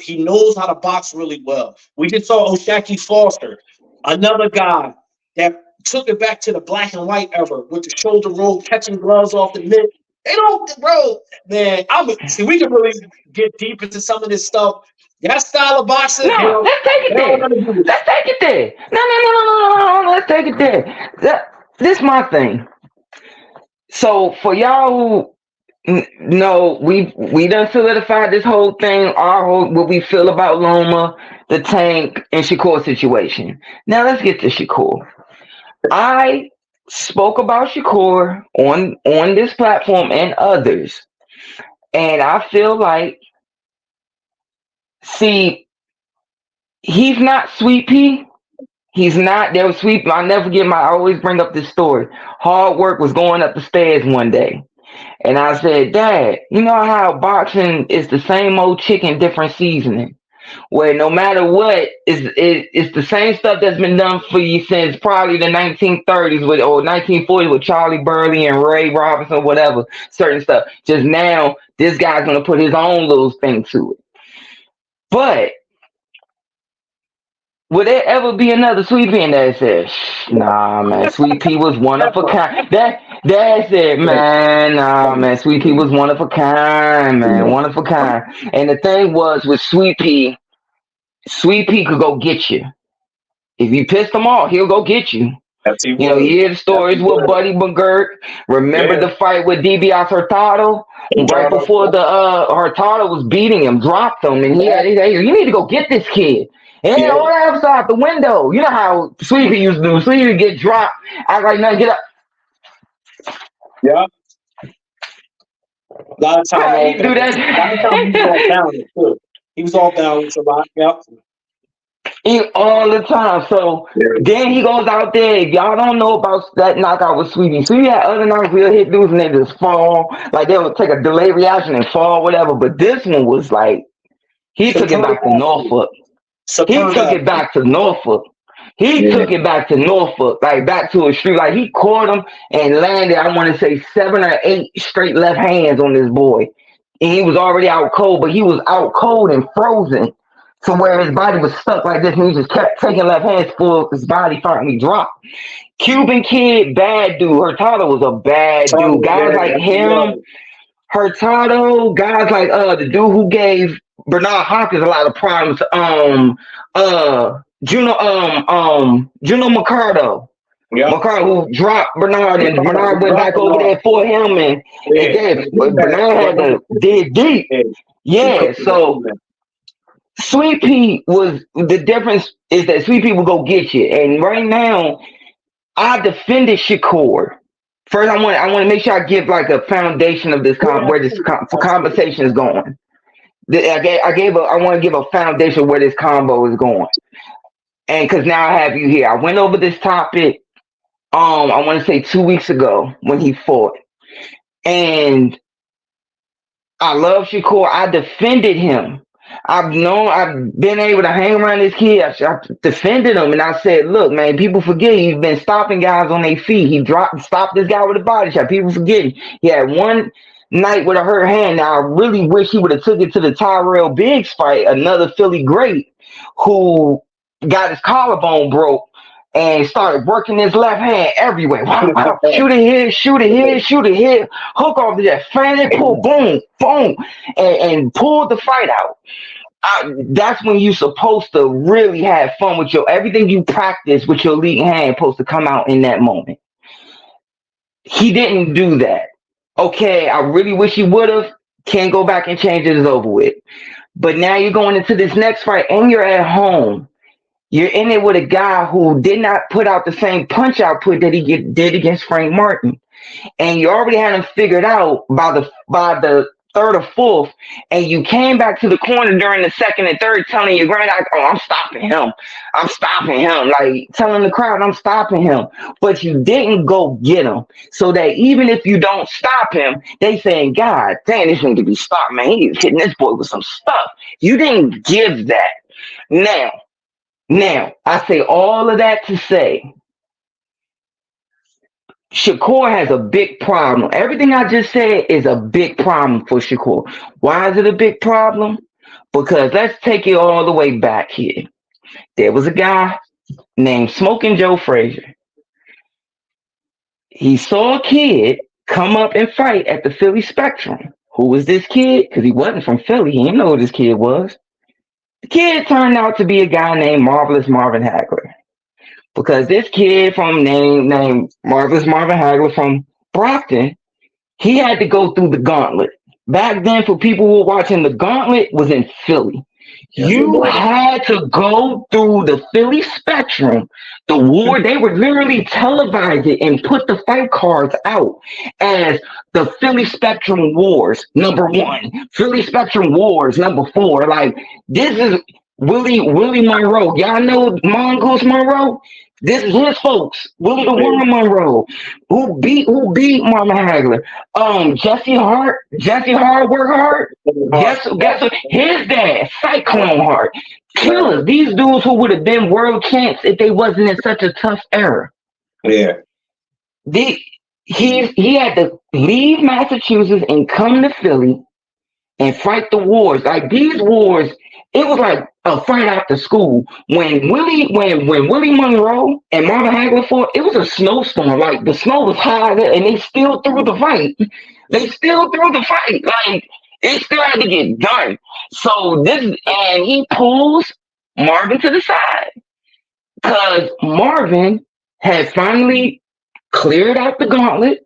He knows how to box really well. We just saw O'Shaquie Foster, another guy that took it back to the black and white era with the shoulder roll, catching gloves off the mitt. They don't, bro, man. We can really get deep into some of this stuff. That style of boxing. No, let's take it there. Let's take it there. No. Let's take it there. This is my thing. So for y'all who know, we done solidified this whole thing. What we feel about Loma, the Tank, and Shakur situation. Now let's get to Shakur. I spoke about Shakur on this platform and others, and I feel like, see, he's not Sweet Pea. He's not. There was Sweet Pea. I never forget I always bring up this story. Hard Work was going up the stairs one day, and I said, Dad, you know how boxing is the same old chicken, different seasoning, where no matter what, it's the same stuff that's been done for you since probably the 1930s or 1940s with Charlie Burley and Ray Robinson, whatever, certain stuff. Just now, this guy's going to put his own little thing to it. But will there ever be another Sweet Pea? And Dad said, nah, man, Sweet Pea was one of a kind. Dad said, man, nah, man, Sweet Pea was one of a kind, man, one of a kind. And the thing was with Sweet Pea could go get you. If you pissed him off, he'll go get you. You hear the stories with Buddy McGirt. Remember the fight with DiBiase Hurtado? Right before the Hurtado was beating him, dropped him, and he said, you need to go get this kid. And all that was out the window. You know how Sweet Pea used to do. Sweet Pea get dropped. I like, nothing, get up. Yeah. A lot of times he do that. He was all balanced a lot. Yep. All the time. So then he goes out there. If y'all don't know about that knockout with Sweetie. Sweetie had other knockouts where hit dudes and they just fall. Like they would take a delayed reaction and fall, whatever. But this one was like, he took it back to Norfolk. He took it back to Norfolk. Like back to a street. Like he caught him and landed, I want to say 7 or 8 straight left hands on this boy. And he was already out cold, but he was out cold and frozen to where his body was stuck like this. And he just kept taking left hands for his body finally dropped. Cuban kid, bad dude. Hurtado was a bad dude. Guys like him, Hurtado, guys like the dude who gave Bernard Hopkins a lot of problems. Juno Mercado. Yeah. Mercado who dropped Bernard and Bernard went back over there for him and then Bernard had to dig deep. Yeah, so Sweet Pea was the difference is that Sweet Pea will go get you. And right now, I defended Shakur. First, I want to make sure I give like a foundation of this Yeah, where this absolutely. conversation is going. I want to give a foundation where this combo is going. And because now I have you here, I went over this topic. I want to say 2 weeks ago when he fought, and I love Shakur. I defended him. I've been able to hang around this kid. I defended him, and I said, "Look, man, people forget he's been stopping guys on their feet. Stopped this guy with a body shot. People forget he had one night with a hurt hand. Now I really wish he would have took it to the Tyrell Biggs fight, another Philly great, who got his collarbone broke." And started working his left hand everywhere. Wow, wow. Shoot it here, shoot it here, shoot it here. Hook off the jet, fan it, pull, boom, boom, and pull the fight out. That's when you're supposed to really have fun with your everything you practice with your leading hand supposed to come out in that moment. He didn't do that. Okay, I really wish he would have. Can't go back and change it. It's over with. But now you're going into this next fight and you're at home. You're in it with a guy who did not put out the same punch output that did against Frank Martin, and you already had him figured out by the third or fourth, and you came back to the corner during the second and third, telling your granddad, "Oh, I'm stopping him," like telling the crowd, "I'm stopping him," but you didn't go get him, so that even if you don't stop him, they saying, "God damn, this need to be stopped, man. He's hitting this boy with some stuff." You didn't give that. Now. Now, I say all of that to say Shakur has a big problem. Everything I just said is a big problem for Shakur. Why is it a big problem? Because let's take it all the way back here. There was a guy named Smoking Joe Frazier. He saw a kid come up and fight at the Philly Spectrum. Who was this kid? Because he wasn't from Philly. He didn't know who this kid was. The kid turned out to be a guy named Marvelous Marvin Hagler. Because this kid from named Marvelous Marvin Hagler from Brockton, he had to go through the gauntlet. Back then, for people who were watching, the gauntlet was in Philly. Yes, it You was. had to go through the Philly Spectrum, the war. They would literally televise it and put the fight cards out as the Philly Spectrum Wars #1, Philly Spectrum Wars #4. Like this is Willie Monroe. Y'all know Mongoose Monroe. This is his folks. Willie the Warren Monroe, who beat Mama Hagler. Jesse Hart work hard. Guess what? His dad, Cyclone Hart. Killers. These dudes who would have been world champs if they wasn't in such a tough era. Yeah. He had to leave Massachusetts and come to Philly and fight the wars. Like these wars, it was like a fight after school. When Willie Monroe and Marvin Hagler fought, it was a snowstorm. Like the snow was high and they still threw the fight. They still threw the fight. Like it still had to get done. So and he pulls Marvin to the side because Marvin had finally cleared out the gauntlet,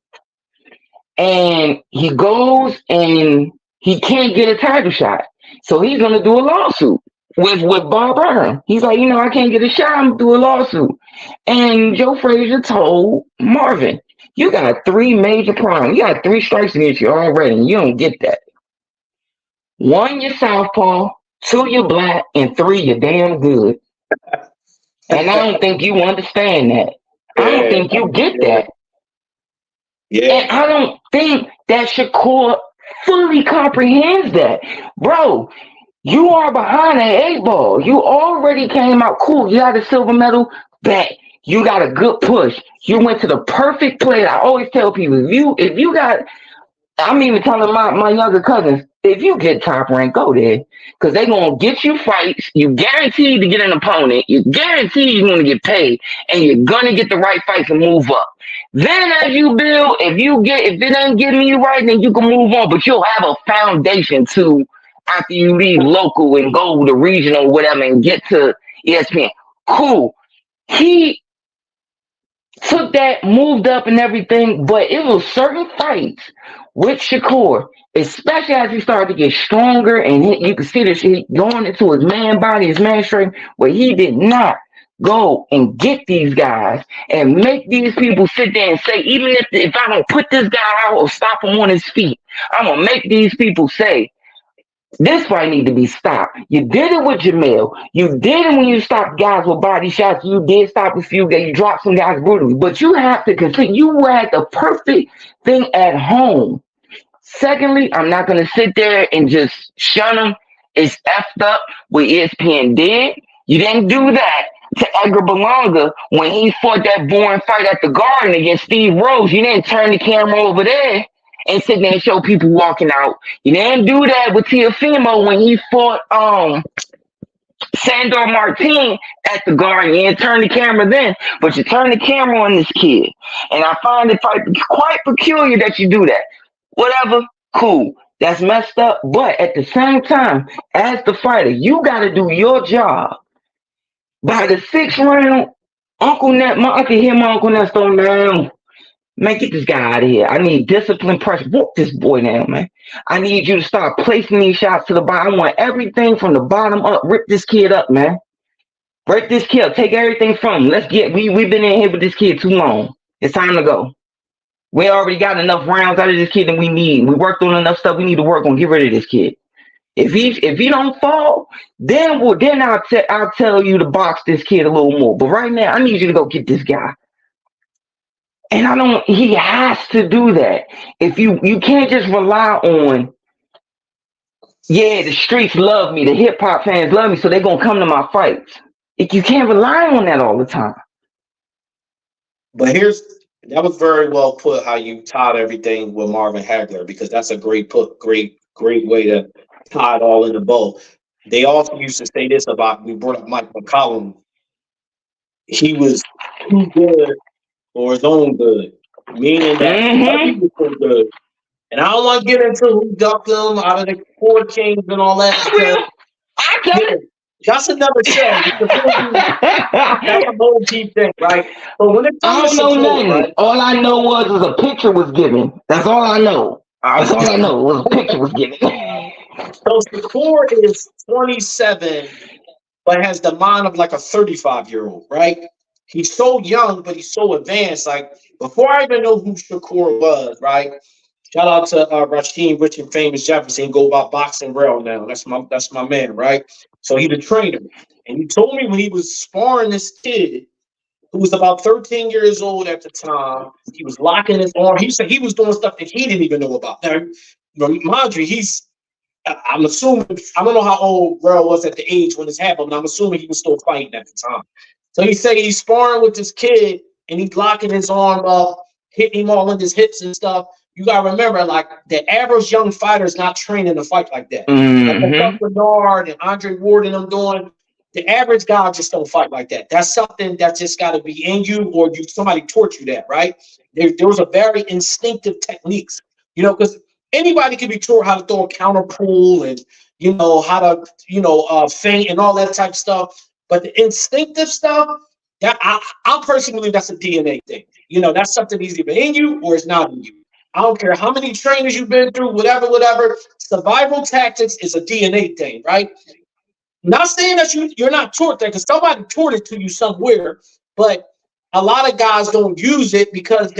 and he goes and he can't get a title shot. So he's gonna do a lawsuit with Bob Burnham. He's like, I can't get a shot, I'm gonna do a lawsuit. And Joe Frazier told Marvin, you got 3 major problems. You got 3 strikes against you already, and you don't get that. 1, you're southpaw, 2, you're black, and 3, you're damn good. And I don't think you understand that. I don't think you get that. Yeah. And I don't think that Shakur fully comprehends that. Bro, you are behind the 8 ball. You already came out cool. You got a silver medal, bet. You got a good push. You went to the perfect place. I always tell people, if you got, I'm even telling my younger cousins, if you get top rank, go there. Because they're going to get you fights. You guaranteed to get an opponent. You guaranteed you're going to get paid. And you're going to get the right fights and move up. Then as you build, if it ain't getting you right, then you can move on. But you'll have a foundation to, after you leave local and go to regional or whatever and get to ESPN. Cool. He took that, moved up and everything, but it was certain fights with Shakur especially as he started to get stronger, and you could see this shit going into his man body, his man strength, where he did not go and get these guys and make these people sit there and say, even if I don't put this guy out or stop him on his feet, I'm gonna make these people say, this fight need to be stopped. You did it with Jamil. You did it when you stopped guys with body shots. You did stop a few guys. You dropped some guys brutally. But you have to consider you had the perfect thing at home. Secondly, I'm not going to sit there and just shun him. It's effed up what ESPN did. You didn't do that to Edgar Berlanga when he fought that boring fight at the Garden against Steve Rose. You didn't turn the camera over there and sit there and show people walking out. You didn't do that with Teofimo when he fought Sandor Martin at the Garden. You didn't turn the camera then, but you turned the camera on this kid. And I find it quite peculiar that you do that. Whatever, cool. That's messed up. But at the same time, as the fighter, you got to do your job. By the 6th round, I can hear my Uncle Ness on now. Man, get this guy out of here. I need discipline, pressure. Whoop this boy down, man. I need you to start placing these shots to the bottom. I want everything from the bottom up. Rip this kid up, man. Break this kid up. Take everything from him. We've been in here with this kid too long. It's time to go. We already got enough rounds out of this kid than we need. We worked on enough stuff we need to work on. Get rid of this kid. If he don't fall, then I'll tell you to box this kid a little more. But right now, I need you to go get this guy. And he has to do that. If you can't just rely on, the streets love me, the hip hop fans love me, so they're gonna come to my fights. You can't rely on that all the time. But that was very well put how you tied everything with Marvin Hagler, because that's a great way to tie it all in a bow. They also used to say this about, we brought up Mike McCollum. He was too good for his own good, meaning that he was so good. And I don't want to get into who ducked him out of the 4 Kings and all that. That's another show. That's a whole deep thing, right? But when it comes to nothing. Right? All I know was a picture was given. That's all I know. That's all I know was a picture was given. So Shakur is 27, but has the mind of like a 35-year-old, right? He's so young, but he's so advanced. Like, before I even know who Shakur was, right? Shout out to Rasheem Rich and Famous Jefferson. Go about boxing rail now. That's my man, right? So he's a trainer. And he told me when he was sparring this kid who was about 13 years old at the time, he was locking his arm. He said he was doing stuff that he didn't even know about. Now, mind you, I'm assuming, I don't know how old Rail was at the age when this happened, but I'm assuming he was still fighting at the time. So he said he's sparring with this kid and he's locking his arm up, hitting him all in his hips and stuff. You got to remember, like, the average young fighter is not training to fight like that. Like Bernard and Andre Ward and them doing, the average guy just don't fight like that. That's something that just got to be in you, or somebody taught you that, right? Those are very instinctive techniques, because anybody can be taught how to throw a counter pull and, how to, feint and all that type of stuff. But the instinctive stuff, that I personally believe that's a DNA thing. That's something that's either in you or it's not in you. I don't care how many trainers you've been through, whatever. Survival tactics is a DNA thing, right? Not saying that you're not taught that, because somebody taught it to you somewhere, but a lot of guys don't use it because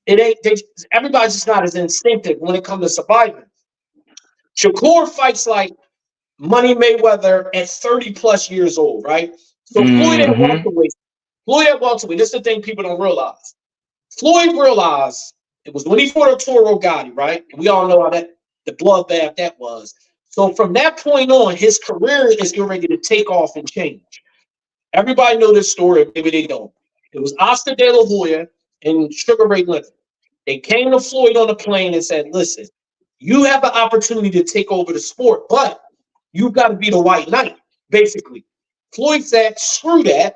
everybody's just not as instinctive when it comes to surviving. Shakur fights like Money Mayweather at 30 plus years old, right? So Floyd at welterweight. This is the thing people don't realize. Floyd realized it was when he fought Arturo Gatti, right? And we all know how the bloodbath that was. So from that point on, his career is getting ready to take off and change. Everybody know this story, maybe they don't. It was Oscar De La Hoya and Sugar Ray Leonard. They came to Floyd on the plane and said, listen, you have the opportunity to take over the sport, but you've got to be the white knight, basically. Floyd said, screw that.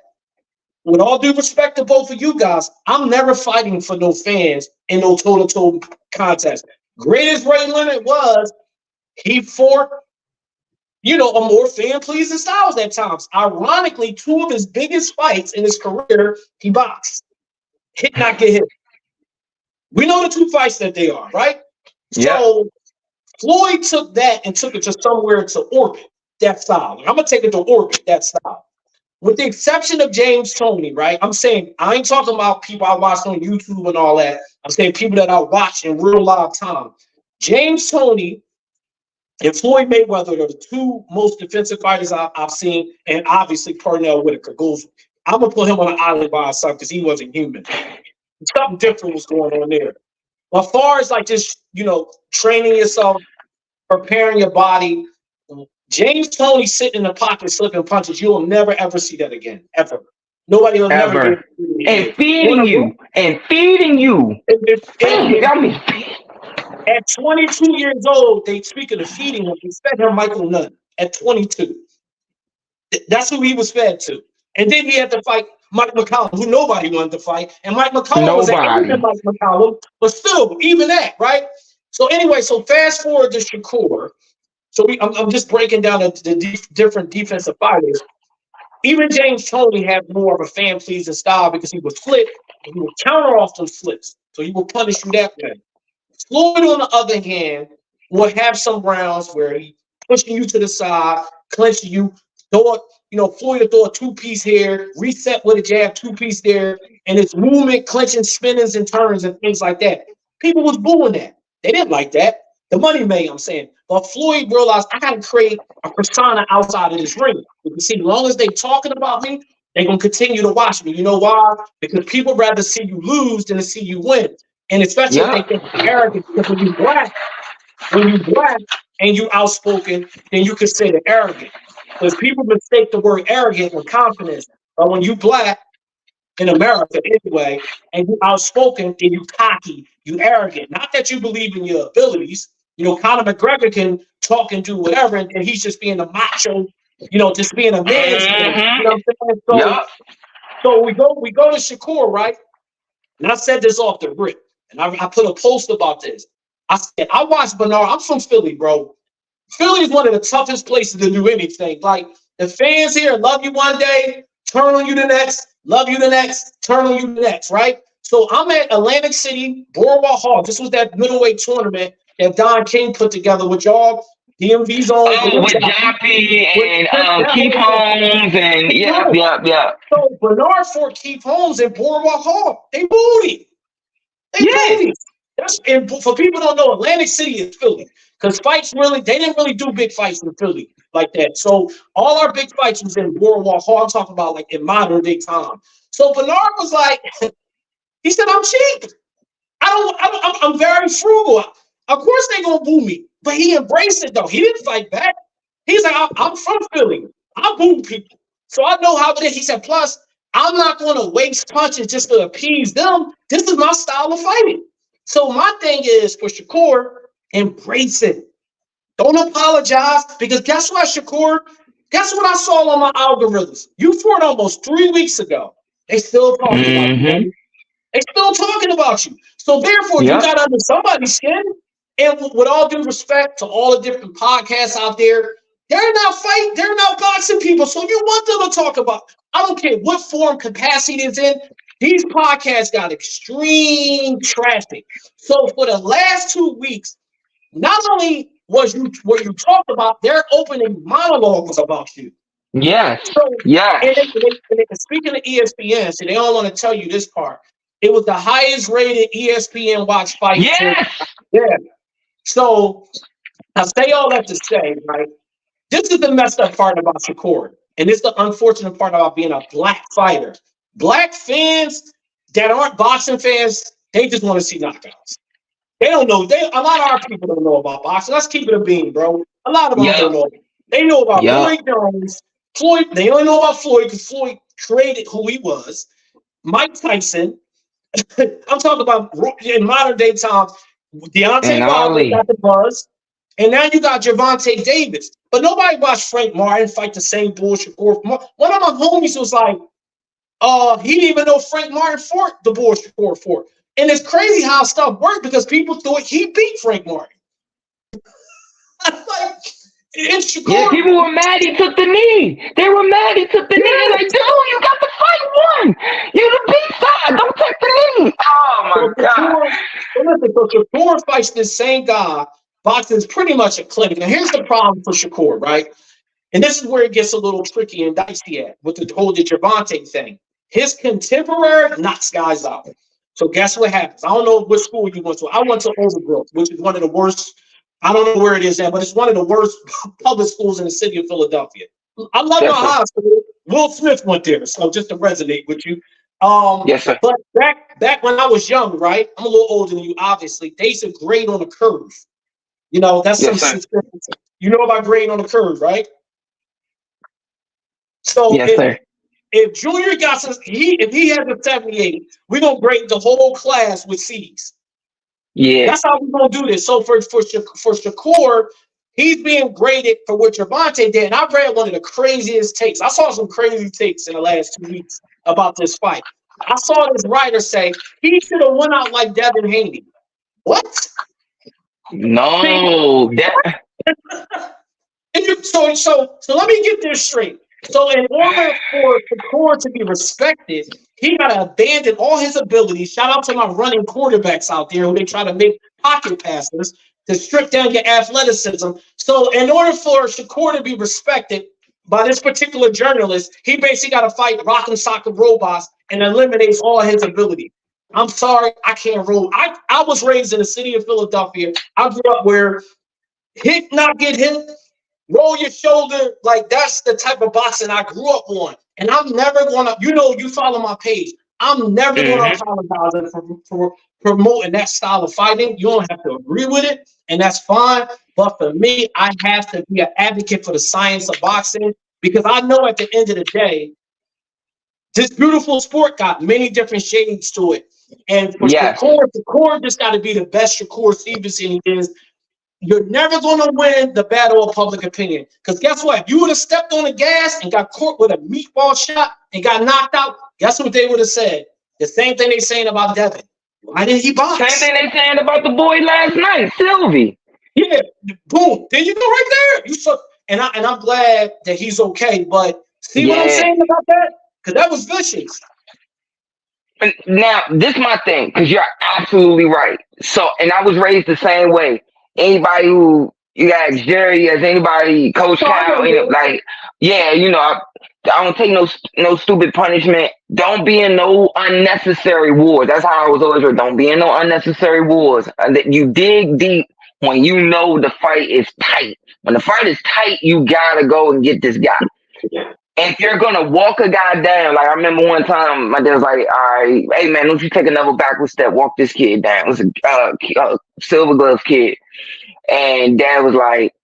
With all due respect to both of you guys, I'm never fighting for no fans in no toe-to-toe contest. Great as Ray Leonard was, he fought, a more fan-pleasing styles at times. Ironically, 2 of his biggest fights in his career, he boxed. Hit, not get hit. We know the 2 fights that they are, right? Yeah. So Floyd took that and took it to somewhere to orbit that style. Like, I'm gonna take it to orbit that style. With the exception of James Toney, right? I'm saying I ain't talking about people I watched on YouTube and all that. I'm saying people that I watch in real live time. James Toney and Floyd Mayweather are the two most defensive fighters I've seen, and obviously Pernell Whitaker goes. I'm gonna put him on an island by himself because he wasn't human. Something different was going on there. As far as like just training yourself, preparing your body, James Toney sitting in the pocket slipping punches, you will never ever see that again, ever. Nobody will never be able Ever. to do it And again. feeding you. And feeding you. Feed. I mean, At 22 years old, they speaking of feeding him, they fed him Michael Nunn at 22. That's who he was fed to. And then he had to fight Mike McCollum, who nobody wanted to fight. And Mike McCollum was an Asian nobody. Mike McCollum, but still, even that, right? So anyway, so fast forward to Shakur. So I'm just breaking down the different defensive fighters. Even James Toney had more of a fan pleasing style because he would flip and he would counter off those flips. So he would punish you that way. Floyd, on the other hand, will have some rounds where he pushing you to the side, clinching you, throw it, Floyd will throw a two-piece here, reset with a jab, two-piece there, and it's movement, clinching, spinnings, and turns and things like that. People was booing that. They didn't like that. The money made, I'm saying. But Floyd realized I gotta create a persona outside of this ring. You can see, as long as they talking about me, they're gonna continue to watch me. You know why? Because people rather see you lose than to see you win. And especially if they Yep. think you're arrogant, because when you black and you outspoken, then you consider arrogant. Because people mistake the word arrogant with confidence. But when you black in America anyway, and you outspoken and you cocky, you arrogant. Not that you believe in your abilities. Conor McGregor can talk and do whatever, and he's just being a macho, just being a man's man. You Mm-hmm. know what I'm saying? So Yep. so we go to Shakur, right? And I said this off the rip. And I put a post about this. I said, I watched Bernard. I'm from Philly, bro. Philly is one of the toughest places to do anything. Like, the fans here love you one day, turn on you the next, love you the next, turn on you the next, right? So I'm at Atlantic City, Boardwalk Hall. This was that middleweight tournament that Don King put together with y'all, DMV zone, Oh, with Joppy with and that Keith whole thing. Holmes and yep, yep, yep. So Bernard fought Keith Holmes in Boardwalk Hall. They booed him. They Yes. booed him. And for people who don't know, Atlantic City is Philly. Because they didn't really do big fights in Philly like that. So all our big fights was in Boardwalk Hall. I'm talking about like in modern day time. So Bernard was like, he said, I'm cheap. I'm very frugal. Of course they gonna boo me. But he embraced it though. He didn't fight back. He's like, I'm from Philly. I boo people. So I know how it is. He said, plus, I'm not gonna waste punches just to appease them. This is my style of fighting. So my thing is for Shakur, embrace it. Don't apologize because guess what, Shakur? Guess what I saw on my algorithms? You fought almost 3 weeks ago. They still talking about you, Mm-hmm. buddy. They still talking about you. So therefore, you Yep. got under somebody's skin. And with all due respect to all the different podcasts out there, they're not fighting, they're not boxing people. So you want them to talk about. I don't care what form capacity it's in. These podcasts got extreme traffic. So for the last 2 weeks, not only were you talked about, their opening monologue was about you. Yes. So, Yes. speaking of ESPN, so they don't want to tell you this part. It was the highest rated ESPN watch fight. Yes. Yeah. So I say all that to say, right? This is the messed up part about Shakur, and it's the unfortunate part about being a black fighter. Black fans that aren't boxing fans, they just want to see knockouts. They don't know. A lot of our people don't know about boxing. Let's keep it a beam, bro. A lot of them don't Yep. know. They know about Yep. Roy Jones, Floyd. They only know about Floyd because Floyd created who he was. Mike Tyson. I'm talking about in modern day times. And Deontay Wilder Ali. got the buzz, and now you got Gervonta Davis. But nobody watched Frank Martin fight the same bullshit. One of my homies was like, he didn't even know Frank Martin fought the bullshit for. And it's crazy how stuff worked because people thought he beat Frank Martin. Like, it's Yeah, Shakur. people were mad he took the knee. They were mad he took the knee. They're like, dude, you got the fight won. You the B-side. Don't take the knee. Oh So my God. Shakur, so listen, so Shakur fights this same guy boxing is pretty much a clinic. Now, here's the problem for Shakur, right? And this is where it gets a little tricky and dicey at with the whole Gervonta thing. His contemporary knocks guys out. So guess what happens? I don't know what school you went to. I went to Overgrowth, which is one of the worst. I don't know where it is at, but it's one of the worst public schools in the city of Philadelphia. I love my high school. Will Smith went there, so just to resonate with you. Yes, sir. But back when I was young, right? I'm a little older than you, obviously. They used to grade on a curve. You know, that's yes, some. You know about grading on a curve, right? So yes, sir. if Junior got if he has a 78, we're gonna grade the whole class with C's. Yeah. That's how we're gonna do this. So for Shakur, he's being graded for what Gervonta did. And I read one of the craziest takes. I saw some crazy takes in the last 2 weeks about this fight. I saw this writer say he should have went out like Devin Haney. What? No, that. And so let me get this straight. So in order for Shakur to be respected, he got to abandon all his abilities. Shout out to my running quarterbacks out there who they try to make pocket passes to strip down your athleticism. So in order for Shakur to be respected by this particular journalist, he basically got to fight rock and sock robots and eliminates all his ability. I'm sorry, I can't roll. I was raised in the city of Philadelphia. I grew up where hit, not get hit, roll your shoulder, like that's the type of boxing I grew up on. And I'm never gonna, you follow my page. I'm never gonna apologize for promoting that style of fighting. You don't have to agree with it, and that's fine. But for me, I have to be an advocate for the science of boxing because I know at the end of the day, this beautiful sport got many different shades to it. And for Shakur just got to be the best Shakur Stevenson is. You're never going to win the battle of public opinion. Because guess what? If you would have stepped on the gas and got caught with a meatball shot and got knocked out, guess what they would have said? The same thing they saying about Devin. Why didn't he box? Same thing they saying about the boy last night, Sylvie. Yeah, boom. There you go right there. You saw, and I'm glad that he's okay. But see what I'm saying about that? Because that was vicious. Now, this is my thing, because you're absolutely right. So, and I was raised the same way. Anybody who you got Jerry as anybody, Coach Cal, like, yeah, I don't take no stupid punishment. Don't be in no unnecessary wars. That's how I was always raised. Don't be in no unnecessary wars. You dig deep when you know the fight is tight. When the fight is tight, you gotta go and get this guy. And if you're gonna walk a guy down, like I remember one time, my dad was like, "All right, hey man, don't you take another backward step? Walk this kid down." It was a silver glove kid, and dad was like,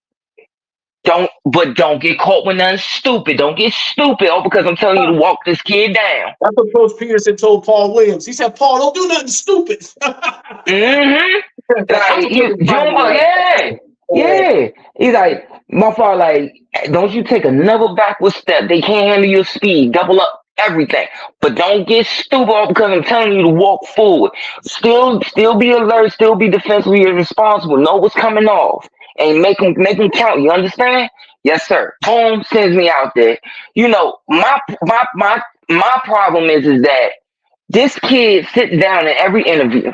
"Don't get caught with nothing stupid. Don't get stupid. Oh, because I'm telling you to walk this kid down." That's what Coach Peterson told Paul Williams. He said, "Paul, don't do nothing stupid." Yeah. He's like, my father, like, don't you take another backward step. They can't handle your speed. Double up everything. But don't get stupid because I'm telling you to walk forward. Still be alert. Still be defensively responsible. Know what's coming off. And make them count. You understand? Yes, sir. Boom, sends me out there. My problem is that this kid sits down in every interview.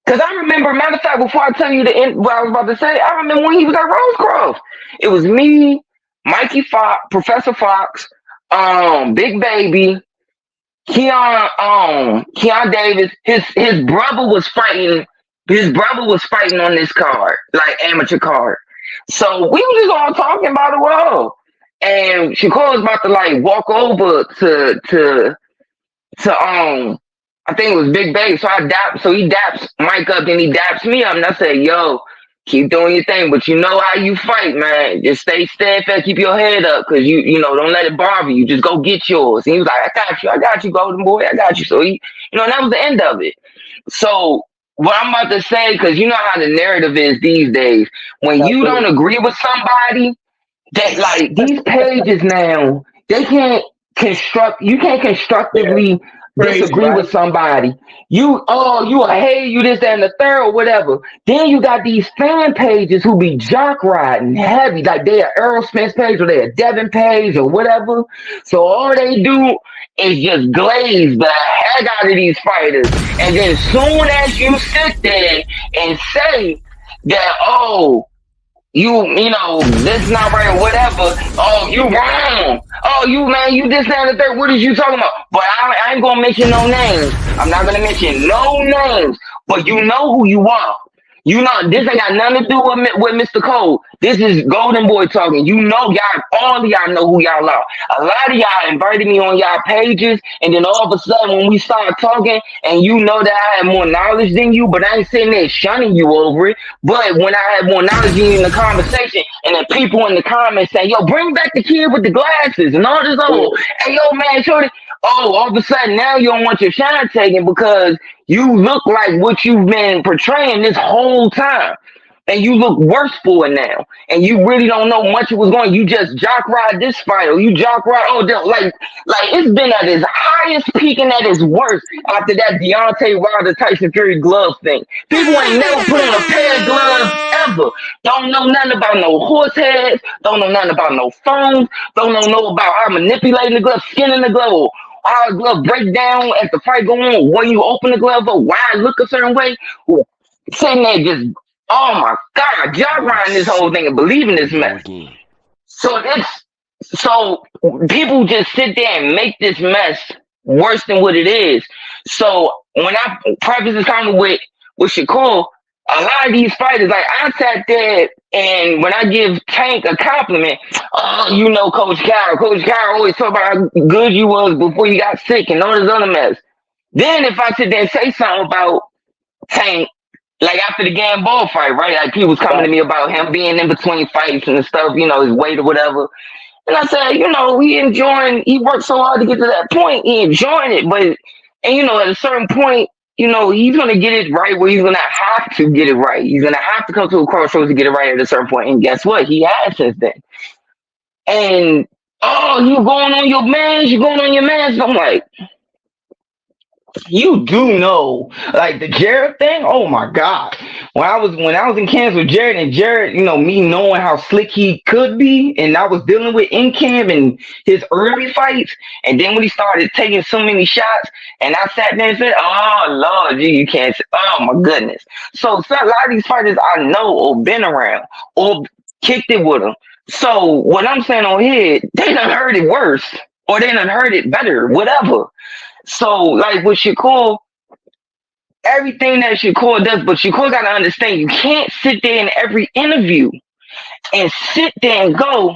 Because I remember, matter of fact, before I tell you what I was about to say, I remember when he was at Rosecroft. It was me, Mikey Fox, Professor Fox, Big Baby, Keon Davis. His brother was fighting. His brother was fighting on this card, like amateur card. So we were just all talking about the world. And Shakur was about to like walk over to I think it was Big Baby. So he daps Mike up, then he daps me up, and I said, "Yo, keep doing your thing, but you know how you fight, man. Just stay steadfast, keep your head up, because you don't let it bother you. Just go get yours." And he was like, I got you, Golden Boy, I got you. So he, that was the end of it. So what I'm about to say, because you know how the narrative is these days, when you don't agree with somebody, that like these pages now, you can't constructively disagree with somebody. You hey, you this, that, and the third, or whatever. Then you got these fan pages who be jock riding heavy, like they are Earl Smith's page or they are Devin page or whatever. So all they do is just glaze the heck out of these fighters. And then soon as you sit there and say that, you know, this not right or whatever. Oh, you wrong. Oh, you man, you this, that, and the third. What is you talking about? But I ain't gonna mention no names. I'm not gonna mention no names. But you know who you are. You know, this ain't got nothing to do with Mr. Cole. This is Golden Boy talking. You know, y'all, all of y'all know who y'all are. A lot of y'all invited me on y'all pages, and then all of a sudden, when we start talking, and you know that I have more knowledge than you, but I ain't sitting there shunning you over it. But when I have more knowledge than you in the conversation, and then people in the comments say, "Yo, bring back the kid with the glasses," and all this, hey, yo, man, shorty. Oh, all of a sudden now you don't want your shine taken because you look like what you've been portraying this whole time. And you look worse for it now. And you really don't know much it was going. You just jock ride this fight or you jock ride. Like it's been at its highest peak and at its worst after that Deontay Wilder Tyson Fury glove thing. People ain't never put on a pair of gloves ever. Don't know nothing about no horse heads. Don't know nothing about no phones. Don't know about how manipulating the glove, skinning the glove, how the glove break down as the fight go on, when you open the glove up, why it look a certain way. Sitting there just, oh my God, job riding this whole thing and believing this mess. So so people just sit there and make this mess worse than what it is. So when I preface this comment with Shakur, a lot of these fighters, like I sat there and when I give Tank a compliment, oh, you know, Coach Carroll always talk about how good you was before you got sick and all this other mess. Then if I sit there and say something about Tank, like after the Gamble fight, right? Like people was coming to me about him being in between fights and stuff, you know, his weight or whatever. And I said, you know, he worked so hard to get to that point, he enjoying it. But, and you know, at a certain point, you know, he's going to get it right where he's going to have to get it right. He's going to have to come to a crossroads to get it right at a certain point. And guess what? He has since then. And, oh, you going on your mans. I'm like, you do know, like the Jared thing. Oh my God! When I was in camps with Jared, and Jared, you know, me knowing how slick he could be, and I was dealing with in camp and his early fights, and then when he started taking so many shots, and I sat there and said, "Oh Lord, you can't." Oh my goodness! So a lot of these fighters I know or been around or kicked it with them. So what I'm saying on here, they done heard it worse, or they done heard it better, whatever. So, like with Shakur, everything that Shakur does, but Shakur got to understand you can't sit there in every interview and sit there and go,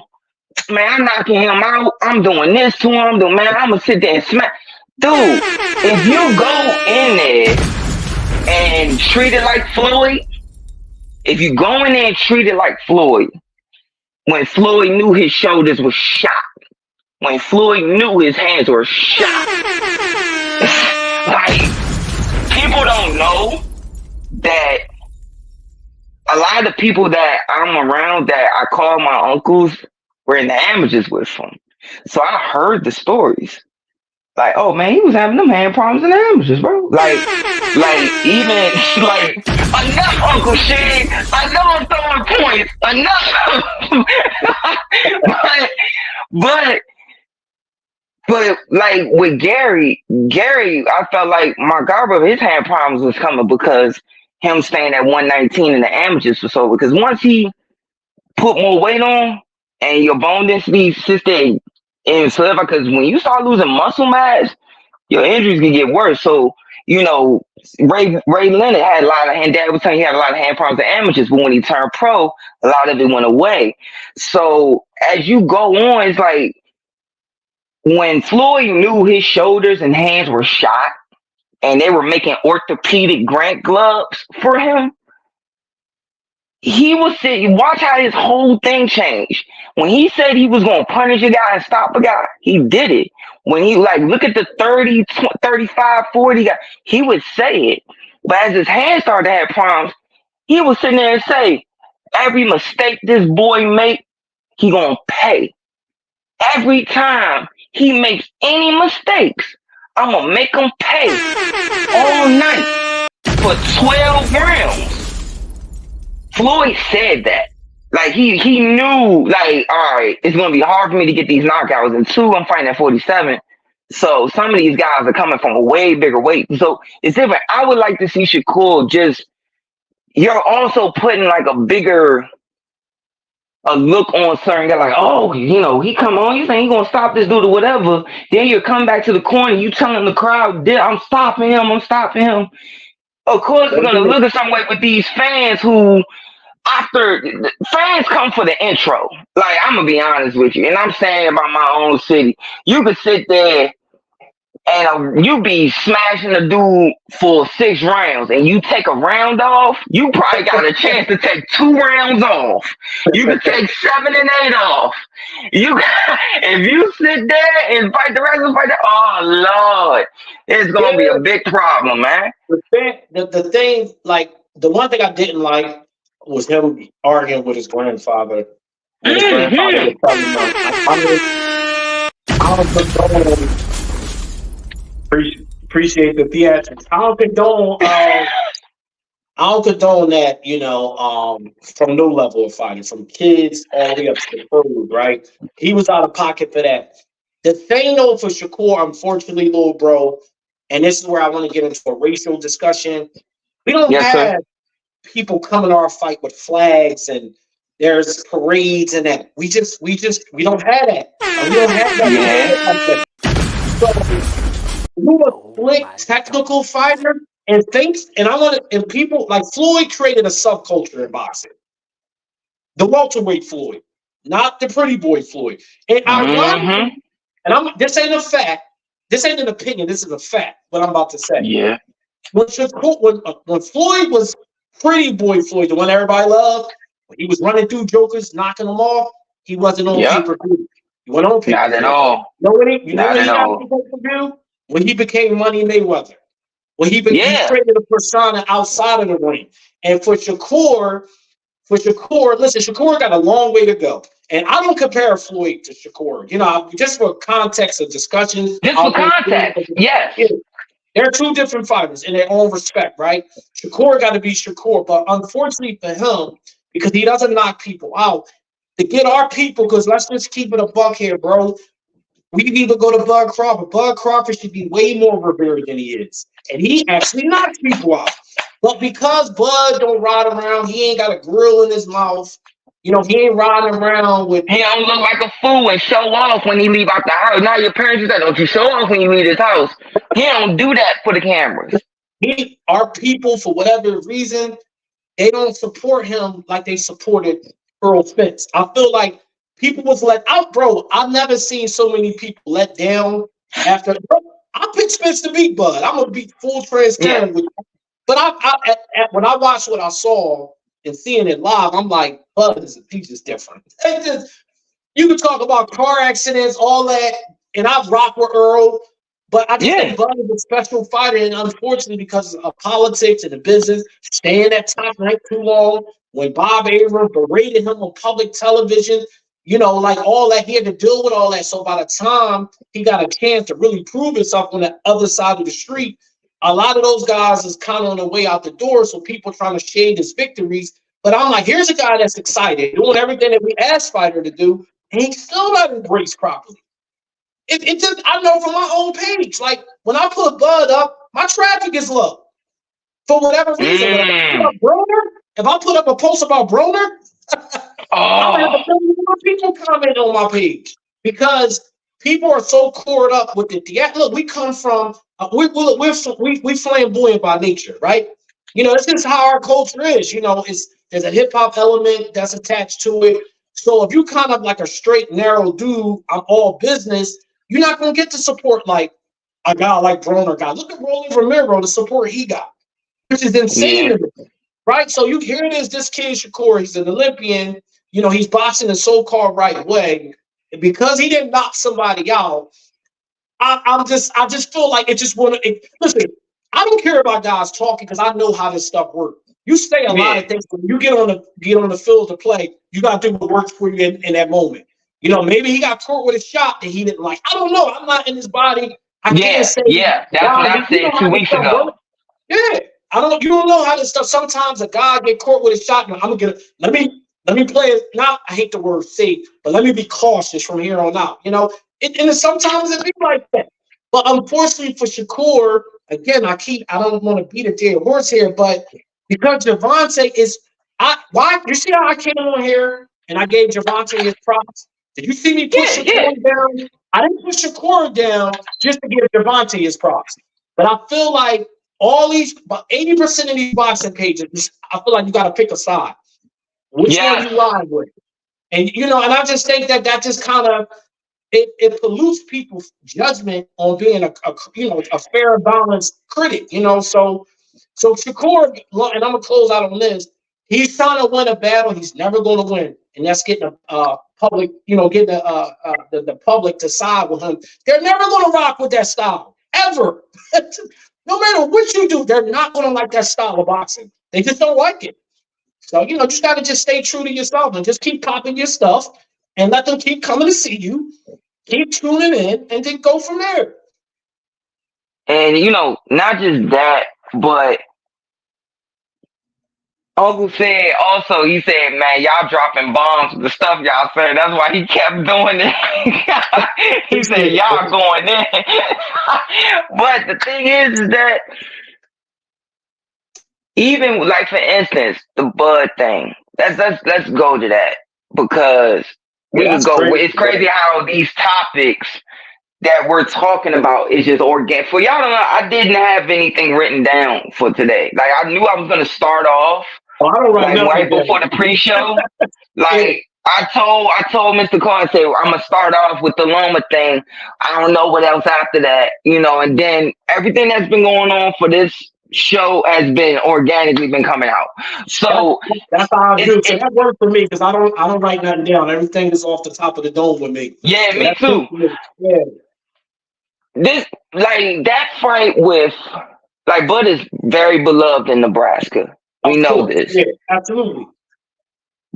man, I'm knocking him out. I'm doing this to him. Man, I'm going to sit there and smack. Dude, if you go in there and treat it like Floyd, if you go in there and treat it like Floyd, when Floyd knew his shoulders were shot, when Floyd knew his hands were shot, like, people don't know that a lot of the people that I'm around that I call my uncles were in the amateurs with them. So I heard the stories. Like, oh man, he was having them hand problems in the amateurs, bro. Like even like enough, Uncle Shane. I know I'm throwing points. Enough. but like with Gary, I felt like my godbrother, his hand problems was coming because him staying at 119 in the amateurs for so, because once he put more weight on and your bone density sits there and solidify, because when you start losing muscle mass, your injuries can get worse. So, you know, Ray Leonard had a lot of hand. Dad was saying he had a lot of hand problems at amateurs, but when he turned pro, a lot of it went away. So as you go on, it's like when Floyd knew his shoulders and hands were shot, and they were making orthopedic Grant gloves for him, he was sitting, watch how his whole thing changed. When he said he was going to punish a guy and stop a guy, he did it. When he, like, look at the 30, 35, 40 guy, he would say it. But as his hands started to have problems, he was sitting there and say, every mistake this boy make, he going to pay. Every time he makes any mistakes, I'm going to make him pay all night for 12 rounds. Floyd said that. Like, he knew, like, all right, it's going to be hard for me to get these knockouts. And two, I'm fighting at 47. So some of these guys are coming from a way bigger weight. So it's different. I would like to see Shakur just, you're also putting like a look on certain guy, like, oh, he come on, you think he gonna stop this dude or whatever. Then you come back to the corner, you telling the crowd, I'm stopping him, I'm stopping him. Of course, it's gonna look at some way with these fans who, after fans come for the intro. Like, I'm gonna be honest with you, and I'm saying about my own city. You could sit there and you be smashing a dude for 6 rounds, and you take a round off, you probably got a chance to take 2 rounds off. You could take 7 and 8 off. If you sit there and fight the rest of the fight, oh Lord, it's gonna be Yeah, a big problem, man. the thing, like the one thing I didn't like was him arguing with his grandfather when his grandfather Hmm. was telling him, I don't condone, appreciate the theatrics. I don't condone that, from no level of fighting, from kids all the way up to the pros, right? He was out of pocket for that. The thing though for Shakur, unfortunately, little bro, and this is where I want to get into a racial discussion. We don't Yes, sir. have people coming to our fight with flags and there's parades and that. We don't have that. And we don't have that. We don't Yeah. live like that. So you a Oh slick my technical gosh. fighter and thinks, and I want to, and people like Floyd created a subculture in boxing. The welterweight Floyd, not the pretty boy Floyd. And Hmm. ironically, and this ain't a fact, this ain't an opinion, this is a fact, what I'm about to say. Yeah. When Floyd was pretty boy Floyd, the one everybody loved, when he was running through jokers, knocking them off, he wasn't on Yep. pay-per-view. He went on Not at pay-per-view. all. You know Not when at he got on all. pay-per-view? When he became Money Mayweather. When he Yeah. created a persona outside of the ring. And listen, Shakur got a long way to go. And I don't compare Floyd to Shakur. Just for context of discussions, Just for I'll go context. through. Yes. Yeah, they're two different fighters in their own respect, right? Shakur got to be Shakur. But unfortunately for him, because he doesn't knock people out, to get our people, because let's just keep it a buck here, bro. We can even go to Bud Crawford. Bud Crawford should be way more revered than he is. And he actually knocks people out. But because Bud don't ride around, he ain't got a grill in his mouth. He ain't riding around with He don't look like a fool and show off when he leave out the house. Now your parents say, don't you show off when you leave his house. He don't do that for the cameras. our people, for whatever reason, they don't support him like they supported Earl Spence. I feel like people was let out, bro. I've never seen so many people let down after. I picked Spence to beat Bud. I'm gonna be full Yeah. transparent with you. But when I watched what I saw and seeing it live, I'm like, Bud he's just different. You can talk about car accidents, all that, and I've rocked with Earl, but I just think Yeah. Bud is a special fighter, and unfortunately, because of politics and the business, staying at top rank too long, when Bob Arum berated him on public television, like all that, he had to deal with all that. So by the time he got a chance to really prove himself on the other side of the street, a lot of those guys is kind of on the way out the door. So people trying to shade his victories. But I'm like, here's a guy that's excited, doing everything that we asked fighter to do, and he still not embraced properly. It just, I know from my own page, like when I put Bud up, my traffic is low for whatever reason. But if I put up Mm. Broner, if I put up a post about Broner, I'm gonna have Oh. a million more people comment on my page because people are so caught up with the theater. Look, we come from we flamboyant by nature, right? It's just how our culture is. There's a hip hop element that's attached to it. So if you kind of like a straight narrow dude, I'm all business. You're not gonna get the support like a guy like Broner got. Look at Rolly Romero, the support he got, which is insane Yeah. to me. Right? So you hear this kid Shakur, he's an Olympian, he's boxing the so-called right way. And because he didn't knock somebody out, I just feel like it just want to listen, I don't care about guys talking because I know how this stuff works. You say a lot Yeah. of things when you get on the field to play, you gotta do what works for you in that moment. Maybe he got caught with a shot that he didn't like. I don't know. I'm not in his body. I can't Yeah. say, Yeah. That's what wow, I you know said how two this weeks stuff ago. works. Yeah, I don't. You don't know how this stuff. Sometimes a guy get caught with a shotgun. I'm gonna get. Let me play it. Not I hate the word safe, but let me be cautious from here on out. And sometimes it be like that. But unfortunately for Shakur, again, I don't want to beat a dead horse here, but Because Javante is why you see how I came on here and I gave Javante his props? Did you see me push Yeah, yeah. Shakur down? I didn't push Shakur down just to give Javante his props. But I feel like all these about 80% of these boxing pages, I feel like you gotta pick a side. Which one Yes. you ride with? And and I just think that just kind of it pollutes people's judgment on being a fair and balanced critic. So Shakur, and I'm gonna close out on this. He's trying to win a battle he's never going to win, and that's getting a public, getting the public to side with him. They're never going to rock with that style ever. No matter what you do, they're not going to like that style of boxing. They just don't like it. So just got to just stay true to yourself and just keep popping your stuff and let them keep coming to see you. Keep tuning in and then go from there. And not just that, but Uncle said also, he said, man, y'all dropping bombs with the stuff y'all said. That's why he kept doing it. He said, y'all going in. But the thing is that even like for instance, the Bud thing. Let's go to that because we Yeah, could that's go. crazy. It's crazy how these topics that we're talking about is just organic. For y'all to know, I didn't have anything written down for today. Like I knew I was gonna start off Oh, I don't write like nothing right down. before the pre-show. Yeah. Like I told Mr. Carr, I said I'm gonna start off with the Loma thing. I don't know what else after that, and then everything that's been going on for this show has been organically been coming out. That's, So that's how I it's do. So it, that works for me because I don't write nothing down. Everything is off the top of the dome with me. yeah, So me that's good too. for me. Yeah, This like that fight with like Bud is very beloved in Nebraska. We of know course. this. Yeah, absolutely.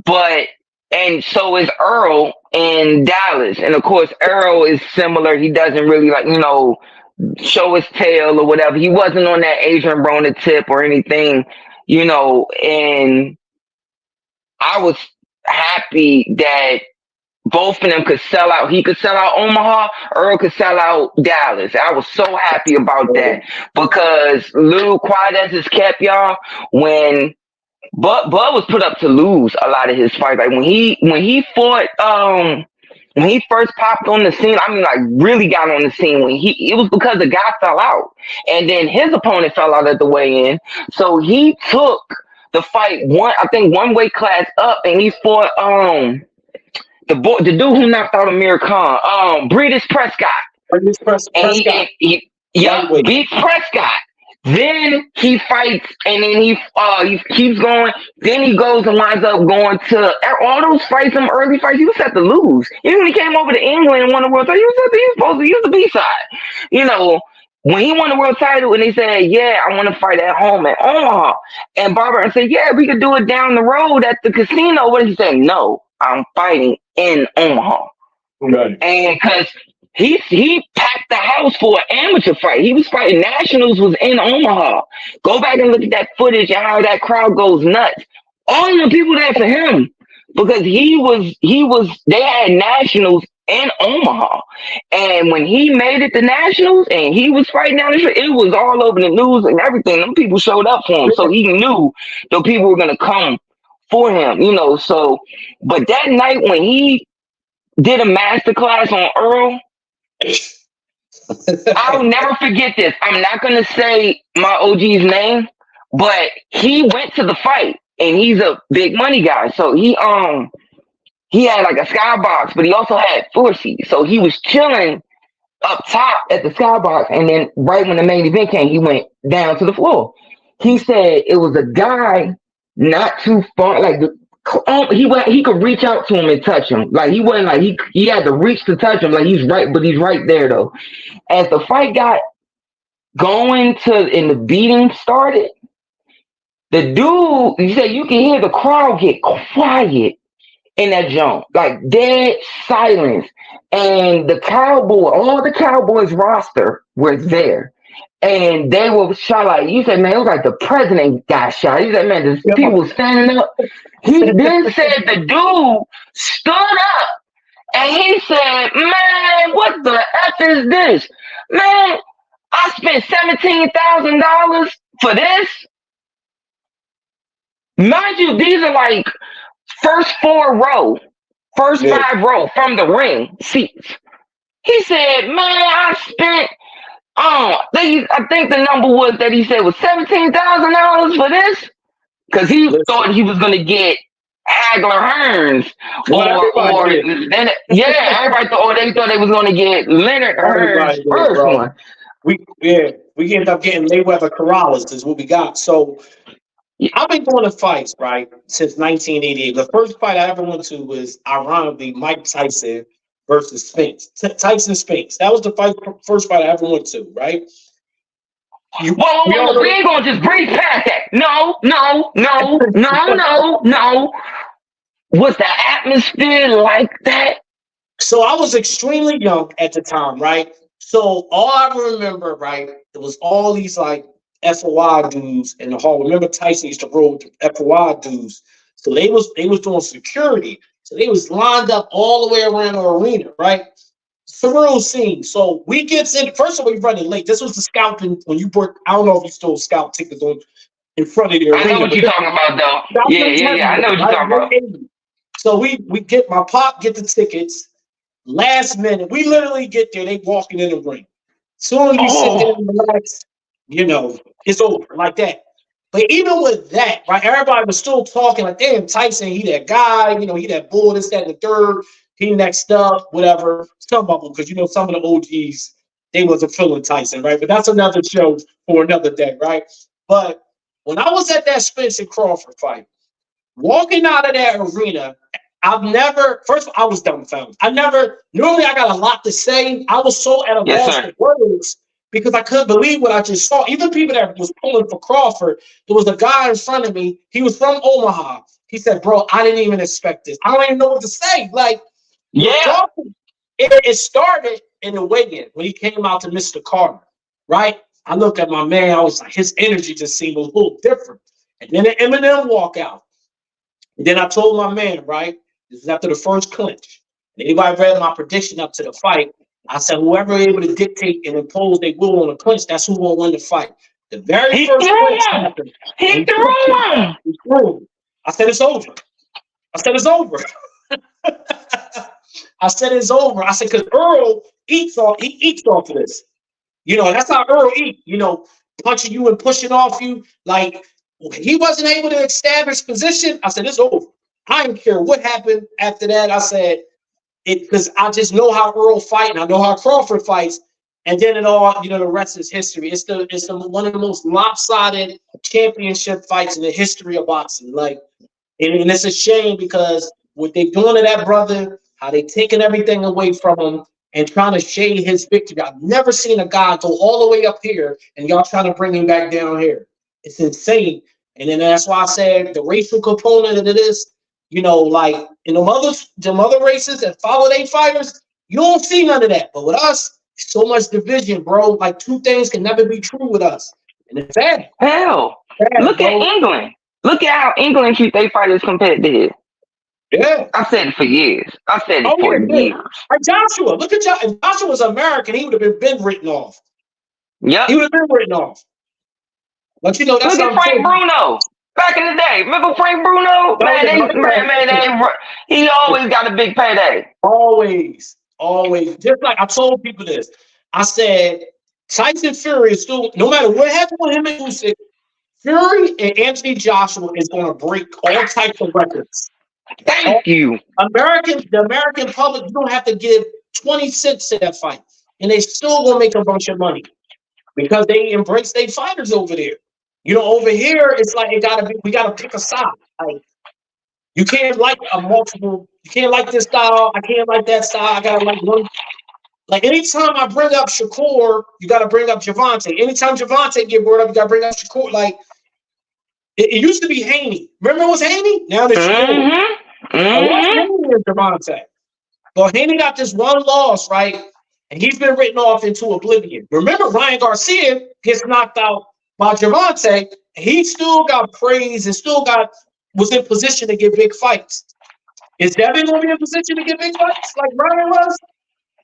But and so is Earl in Dallas. And of course Earl is similar. He doesn't really like, show his tail or whatever. He wasn't on that Adrian Broner tip or anything, and I was happy that both of them could sell out. He could sell out Omaha, Earl could sell out Dallas. I was so happy about that because Lou quiet as it's kept, y'all, when Bud was put up to lose a lot of his fights. Like when he fought when he first popped on the scene, I mean like really got on the scene it was because the guy fell out. And then his opponent fell out at the weigh in. So he took the fight one weight class up and he fought the dude who knocked out Amir Khan, Breedis Prescott. Ernest And Prescott, yep, lightweight. beats Prescott. Then he fights, and then he keeps going. Then he goes and winds up going to all those fights, some early fights. He was set to lose. Even when he came over to England and won the world title, he was supposed to use the B side. When he won the world title, and he said, "Yeah, I want to fight at home at Omaha," and Barbara said, "Yeah, we could do it down the road at the casino." What he said? No, I'm fighting in Omaha, Right. and because he packed the house for an amateur fight. He was fighting nationals, was in Omaha. Go back and look at that footage and how that crowd goes nuts. All the people there for him because they had nationals in Omaha. And when he made it to nationals and he was fighting down the street, it was all over the news and everything. Them people showed up for him. So he knew the people were gonna come for him, So but that night when he did a master class on Earl, I'll never forget this. I'm not gonna say my OG's name, but he went to the fight and he's a big money guy. So he had like a skybox, but he also had floor seats. So he was chilling up top at the skybox, and then right when the main event came, he went down to the floor. He said it was a guy not too far, like he could reach out to him and touch him. Like he wasn't like he had to reach to touch him. Like he's right there though. As the fight got going and the beating started, the dude, he said you can hear the crowd get quiet in that joint, like dead silence. And all the Cowboys roster were there. And they were shot like, you said, man, it was like the president got shot. You said, man, the people were standing up. He then said the dude stood up and he said, man, what the F is this? Man, I spent $17,000 for this. Mind you, these are like first four row, first Yeah. five row from the ring seats. He said, "Man, I spent I think the number was that he said was $17,000 for this because he Listen, thought he was gonna get Hagler Hearns what everybody or did. then yeah, everybody thought they thought they was gonna get Leonard Hearns Everybody did, first bro. one. We ended up getting Mayweather Corrales is what we got. So I've been going to fights, right, since 1988. The first fight I ever went to was, ironically, Mike Tyson versus Spinks. Tyson Spinks. That was the first fight I ever went to, right? We all We know. ain't gonna just breeze past that. No, no, no, no, no, no. Was the atmosphere like that? So I was extremely young at the time, right? So all I remember, right, it was all these like FOI dudes in the hall. Remember Tyson used to roll with the FOI dudes. So they was doing security. So they was lined up all the way around the arena, right? Surreal scene. So we gets in. First of all, we running late. This was the scalping when you bought. I don't know if you still scalp tickets on in front of the I know arena, what but you're this talking about, though. Yeah, scalping yeah, yeah. I know what you're right? talking about. Late 80s. So we get my pop get the tickets. Last minute, we literally get there. They walking in the ring. Soon as we sit there Oh, and relax, it's over like that. But even with that, right, everybody was still talking like, damn, Tyson, he that guy, he that bull, this, that, and the third, he next up, whatever. Some of them, because some of the OGs, they wasn't feeling Tyson, right? But that's another show for another day, right? But when I was at that Spencer Crawford fight, walking out of that arena, I've never, first of all, I was dumbfounded. Normally I got a lot to say. I was so at a yes, loss sir. for words because I couldn't believe what I just saw. Even people that was pulling for Crawford, there was a guy in front of me. He was from Omaha. He said, bro, I didn't even expect this. I don't even know what to say. Like, with Yeah. Crawford, it started in the weigh-in when he came out to Mr. Carter, right? I looked at my man. I was like, his energy just seemed a little different. And then the Eminem walk out. And then I told my man, right? This is after the first clinch. And anybody read my prediction up to the fight, I said, whoever able to dictate and impose their will on the clinch, that's who will win the fight. The very He first threw clinch him. happened. And He he clinched him. threw him. He threw him. I said, it's over. I said, it's over. I said, it's over. I said, because Earl eats off of this. That's how Earl eat, punching you and pushing off you. Like, when he wasn't able to establish position, I said, it's over. I didn't care what happened after that. I said, it because I just know how Earl fight and I know how Crawford fights. And then it all, the rest is history. It's the one of the most lopsided championship fights in the history of boxing. Like, and it's a shame because what they doing to that brother, how they taking everything away from him and trying to shade his victory. I've never seen a guy go all the way up here and y'all trying to bring him back down here. It's insane. And then that's why I said the racial component of this, like in the other races that follow their fighters, you don't see none of that. But with us, so much division, bro. Like two things can never be true with us. And it's sad. Hell, Sad, look at bro. England. Look at how England treat their fighters compared to here. Yeah. I said it for years. I said it Oh for yeah, yeah. years. Like Joshua, look at Joshua. If Joshua was American, he would have been written off. Yep. He would have been written off. But that's Look what at I'm Frank saying. Bruno. Back in the day, remember Frank Bruno? Oh Man, yeah, oh, he always got a big payday. always, always. Just like I told people this, I said Tyson Fury is still. No matter what happens with him and Usyk, Fury and Anthony Joshua is going to break all types of records. All, Thank you. the American public, you don't have to give 20 cents to that fight, and they still gonna make a bunch of money. Because they embrace their fighters over there. Over here, it's like we gotta pick a side. Like you can't like this style, I can't like that style, I gotta like one. Like anytime I bring up Shakur, you gotta bring up Javante. Anytime Javante get brought up, you gotta bring up Shakur. Like it used to be Haney. Remember it was Haney? Now it's Shakur. Mm-hmm. I was Mm-hmm. Haney and Javante. But Haney got this one loss, right? And he's been written off into oblivion. Remember, Ryan Garcia gets knocked out by Javante. He still got praise and was in position to get big fights. Is Devin going to be in position to get big fights like Ryan was?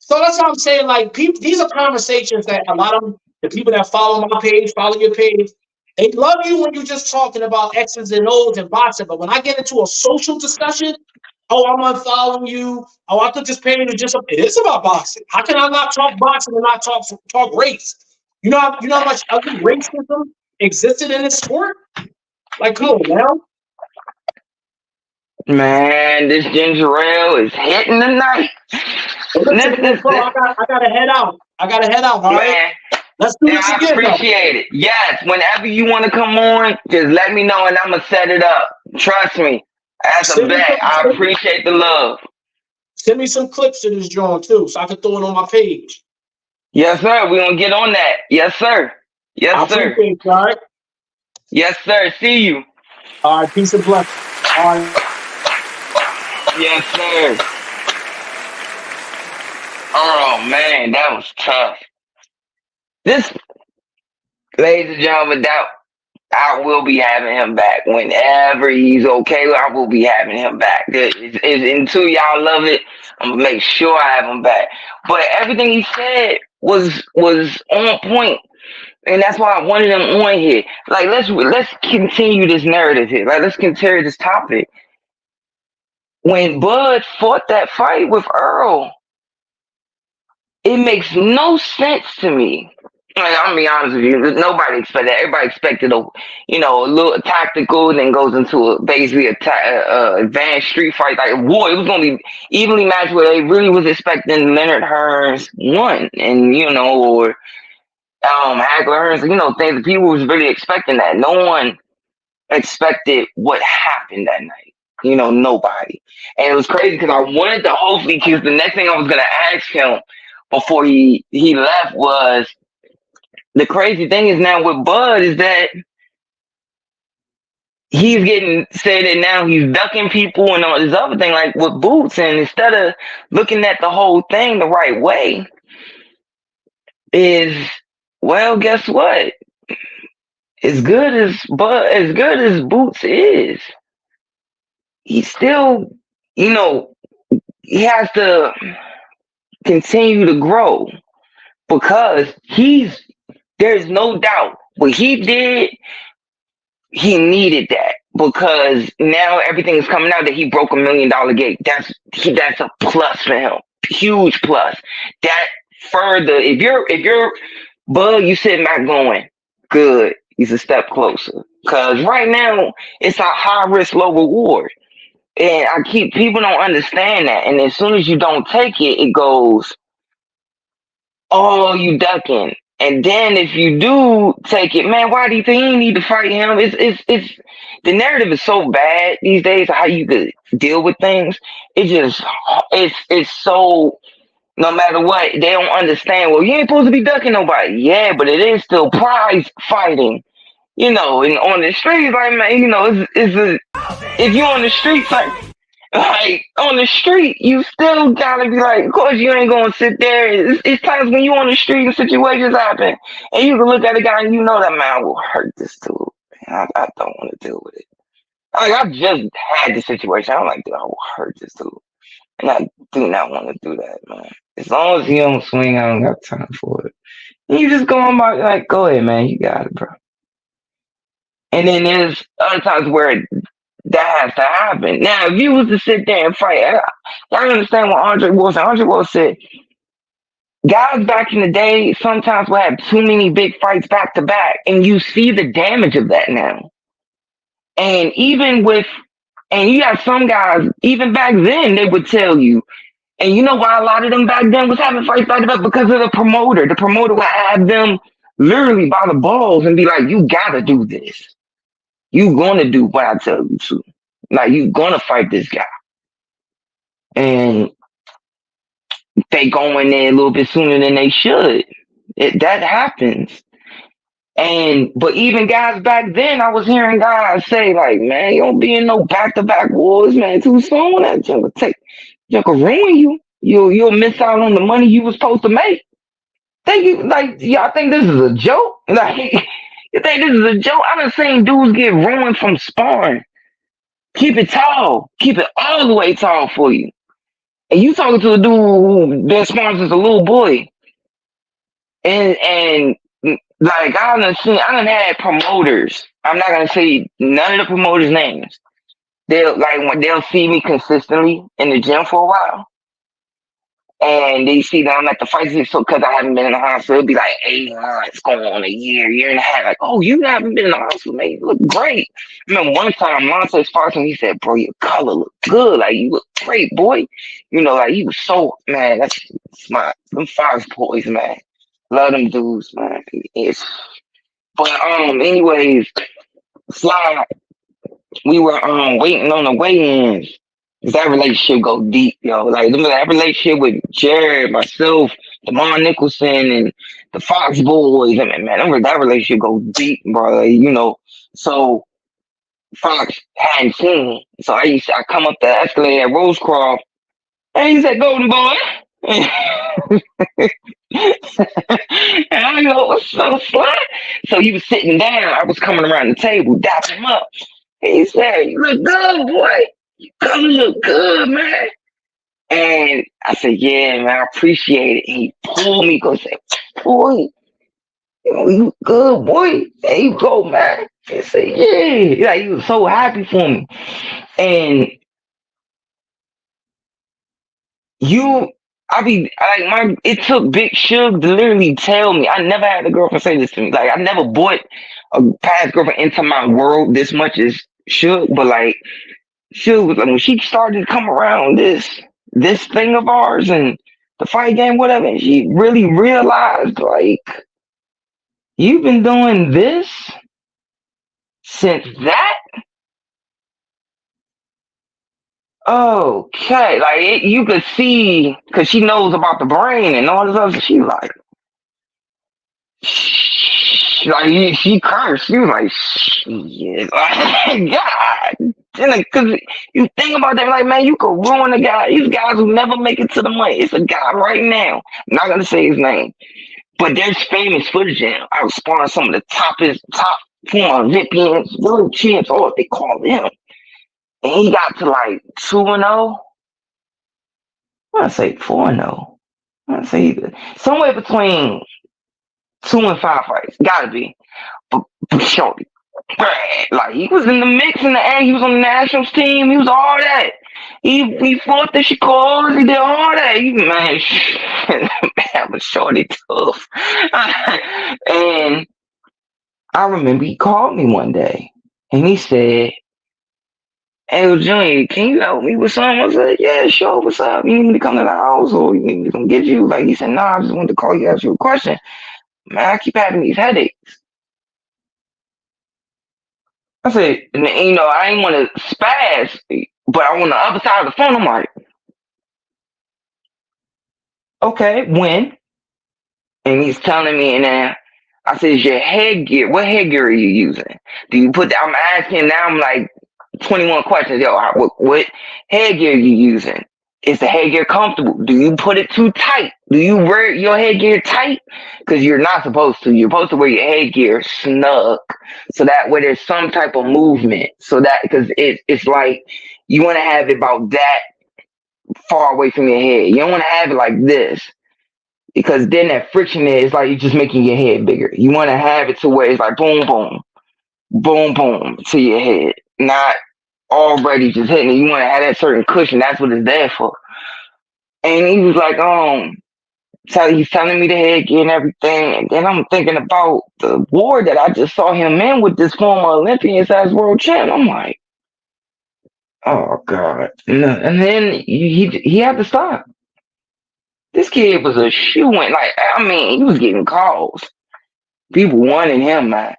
So that's what I'm saying. Like, these are conversations that a lot of the people that follow my page, follow your page, They love you when you're just talking about X's and O's and boxing, but when I get into a social discussion, oh, I'm unfollowing you. Oh, I thought this payment is just it is about boxing. How can I not talk boxing and not talk race? You know how much ugly racism existed in this sport? Like, come on now. Man, this ginger ale is hitting tonight. But listen, man, bro, This, I gotta head out. I gotta head out, all right? man, Let's do and this I again though. appreciate it. Yes, whenever you want to come on, just let me know and I'm gonna set it up. Trust me, as a Send me bet, some I appreciate the love. send me some clips to this drawing too, so I can throw it on my page. Yes, sir. We're gonna get on that. Yes, sir. I Yes, sir. appreciate you, all right? Yes, sir. See you. All right, peace and blessings. All right. Yes, sir. Oh man, that was tough. This, ladies and gentlemen, that I will be having him back whenever he's okay. I will be having him back. Until y'all love it, I'm gonna make sure I have him back. But everything he said was on point, and that's why I wanted him on here. Like let's continue this narrative here. Like let's continue this topic. When Bud fought that fight with Earl, it makes no sense to me. Like, I'm gonna be honest with you. Nobody expected that. Everybody expected a little tactical, and then goes into basically advanced street fight like war. It was gonna be evenly matched where they really was expecting Leonard Hearns won, and or Hagler Hearns, things that people was really expecting that. No one expected what happened that night. Nobody. And it was crazy because I wanted to hopefully, because the next thing I was gonna ask him before he left was, the crazy thing is now with Bud is that he's getting said that now he's ducking people and all this other thing like with Boots, and instead of looking at the whole thing the right way is, well, guess what? As good as Boots is, he still, he has to continue to grow because there's no doubt what he did, he needed that because now everything is coming out that he broke $1 million gate. That's a plus for him, huge plus. That further, if you're Bud, you sitting back going, good, he's a step closer. Because right now it's a high risk, low reward. And people don't understand that. And as soon as you don't take it, it goes, oh, you ducking. And then if you do take it, man, why do you think you need to fight him? It's the narrative is so bad these days how you could deal with things. It's so, no matter what, they don't understand. Well, you ain't supposed to be ducking nobody. Yeah, but it is still prize fighting. And on the streets, like, man, if you're on the streets, like on the street, you still gotta be like, of course you ain't gonna sit there. It's times when you on the street and situations happen, and you can look at a guy and that man, I will hurt this dude. I don't want to deal with it. Like I just had the situation. I'm like, dude, I will hurt this dude, and I do not want to do that, man. As long as he don't swing, I don't got time for it. And you just go on by like, go ahead, man, you got it, bro. And then there's other times where that has to happen. Now, if you was to sit there and fight, I understand what Andre Ward said. Guys back in the day sometimes will have too many big fights back to back, and you see the damage of that now. And and you have some guys, even back then, they would tell you, and you know why a lot of them back then was having fights back to back? Because of the promoter. The promoter would have them literally by the balls and be like, you gotta do this. You gonna do what I tell you to. Like, you gonna fight this guy. And they go in there a little bit sooner than they should. That happens. But even guys back then, I was hearing guys say, like, man, you don't be in no back-to-back wars, man, too soon. That junk will ruin you. You'll miss out on the money you was supposed to make. Y'all think this is a joke? Like, you think this is a joke? I done seen dudes get ruined from sparring. Keep it tall. Keep it all the way tall for you. And you talking to a dude who been sparring since a little boy. And Like I done had promoters. I'm not gonna say none of the promoters' names. They'll like when they'll see me consistently in the gym for a while, and they see that I'm at the fight so because I haven't been in the hospital, it'll be like 8 months, going on a year and a half. Like, oh, you haven't been in the hospital, man. You look great. I remember one time Monte Spartan, he said, "Bro, your color look good. Like you look great, boy. You know, like you was so man. That's my them Fox boys, man. Love them dudes, man. It's but anyways, Sly, we were waiting on the weigh-ins. 'Cause that relationship go deep, yo. Like remember that relationship with Jared, myself, Demar Nicholson, and the Fox boys. I mean, man, that relationship go deep, bro. Like, you know, so Fox hadn't seen me. So I come up the escalator at Rosecroft, and he said, "Golden boy." And I go, "What's up, Sly?" So he was sitting down. I was coming around the table, dapping him up. He said, "You look good, boy. You color look good, man." And I said, "Yeah, man, I appreciate it." And he pulled me, go say, "Boy, you know, you good, boy. There you go, man." He said, "Yeah." Like, he was so happy for me. And you, I be like, it took Big Suge to literally tell me. I never had a girlfriend say this to me. Like, I never brought a past girlfriend into my world this much as Suge, but like, she was like when she started to come around this thing of ours and the fight game, whatever, and she really realized like you've been doing this since that. Okay, like you could see because she knows about the brain and all this other. She like, she cursed. She was like, shit, like, God. Because you think about that, like, man, you could ruin a guy. These guys who never make it to the money. It's a guy right now. I'm not gonna say his name, but there's famous footage in him. I was sparring some of the top former Olympians, world champs, or what they call him, and he got to like 2-0. I say 4-0. I say somewhere between 2 and 5 fights. Gotta be. But shorty, like he was in the mix in the end. He was on the nationals team. He was all that. He fought the Chicago's. He did all that. He man, man was shorty tough. And I remember he called me one day and he said, "Hey, Junior, can you help me with something?" I said, "Yeah, sure. What's up? You need me to come to the house or you need me to come get you?" Like he said, "Nah, I just wanted to call you, ask you a question. Man, I keep having these headaches." I said, and, you know, I ain't want to spaz, but I on the other side of the phone. I'm like, okay, when? And he's telling me, and then I said, "Is your headgear? What headgear are you using? Do you put that?" I'm asking now. I'm like 21 questions. Yo, what headgear are you using? Is the headgear comfortable? Do you put it too tight? Do you wear your headgear tight? Because you're not supposed to. You're supposed to wear your headgear snug, so that way there's some type of movement. So that because it's like you want to have it about that far away from your head. You don't want to have it like this because then that friction is like you're just making your head bigger. You want to have it to where it's like boom, boom, boom, boom to your head, not already just hitting it. You want to have that certain cushion. That's what it's there for. And he was like, so he's telling me the headgear and everything. And then I'm thinking about the war that I just saw him in with this former Olympian as world champ. I'm like, oh God. And then he had to stop. This kid was a shoe-in. Like, I mean, he was getting calls. People wanted him, man.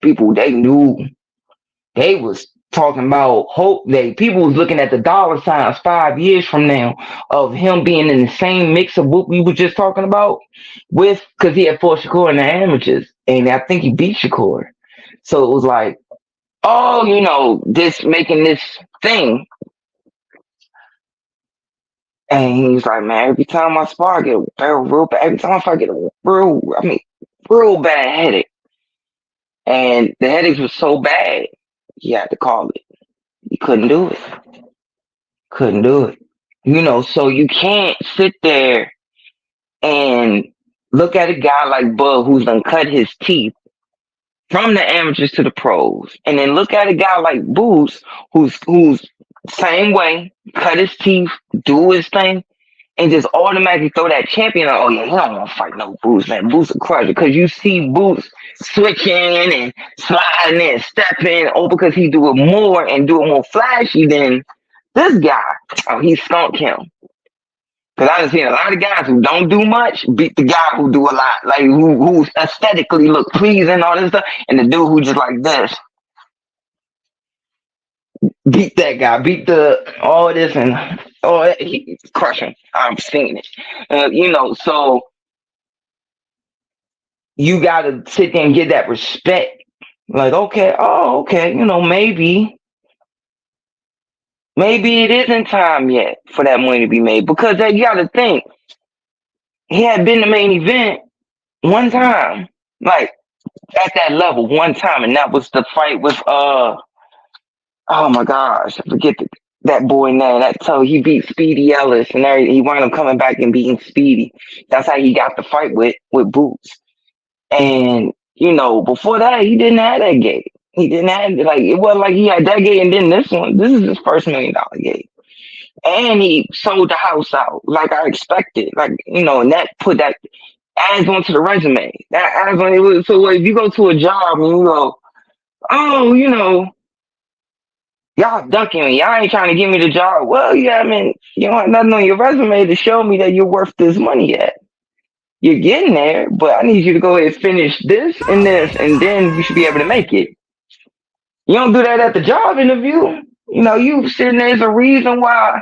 People they knew they was talking about hope. People was looking at the dollar signs 5 years from now of him being in the same mix of what we were just talking about with because he had fought Shakur in the amateurs, and I think he beat Shakur. So it was like, oh, you know, this making this thing. And he's like, man, every time I spar, I get a real bad. Every time I spar, I get a real bad headache. And the headaches was so bad, he had to call it. He couldn't do it. Couldn't do it. You know, so you can't sit there and look at a guy like Bud who's done cut his teeth from the amateurs to the pros, and then look at a guy like Boots who's same way, cut his teeth, do his thing, and just automatically throw that champion. Oh yeah, he don't want to fight no Boots, man. Boots a crush because you see Boots switching and sliding and stepping, oh because he do it more and do it more flashy than this guy. Oh, he skunked him. Cause I've seen a lot of guys who don't do much beat the guy who do a lot, like who aesthetically look pleasing, all this stuff, and the dude who just like this beat that guy, beat the all this and all that, he crush him. I've seen it, So you gotta sit there and get that respect. Like, okay, oh, okay, maybe it isn't time yet for that money to be made because you gotta think he had been the main event one time, like at that level one time, and that was the fight with oh my gosh, I forget that boy name. So he beat Speedy Ellis, and he wound up coming back and beating Speedy. That's how he got the fight with Boots. And before that, he didn't have that gate. He didn't have like it wasn't like he had that gate, and then this one. This is his first $1 million gate, and he sold the house out like I expected. Like and that put that adds onto the resume. That adds on. So if you go to a job and you go, oh, y'all ducking me. Y'all ain't trying to give me the job. Well, yeah, I mean, you don't have nothing on your resume to show me that you're worth this money yet. You're getting there, but I need you to go ahead and finish this, and then you should be able to make it. You don't do that at the job interview. You sitting there's a reason why,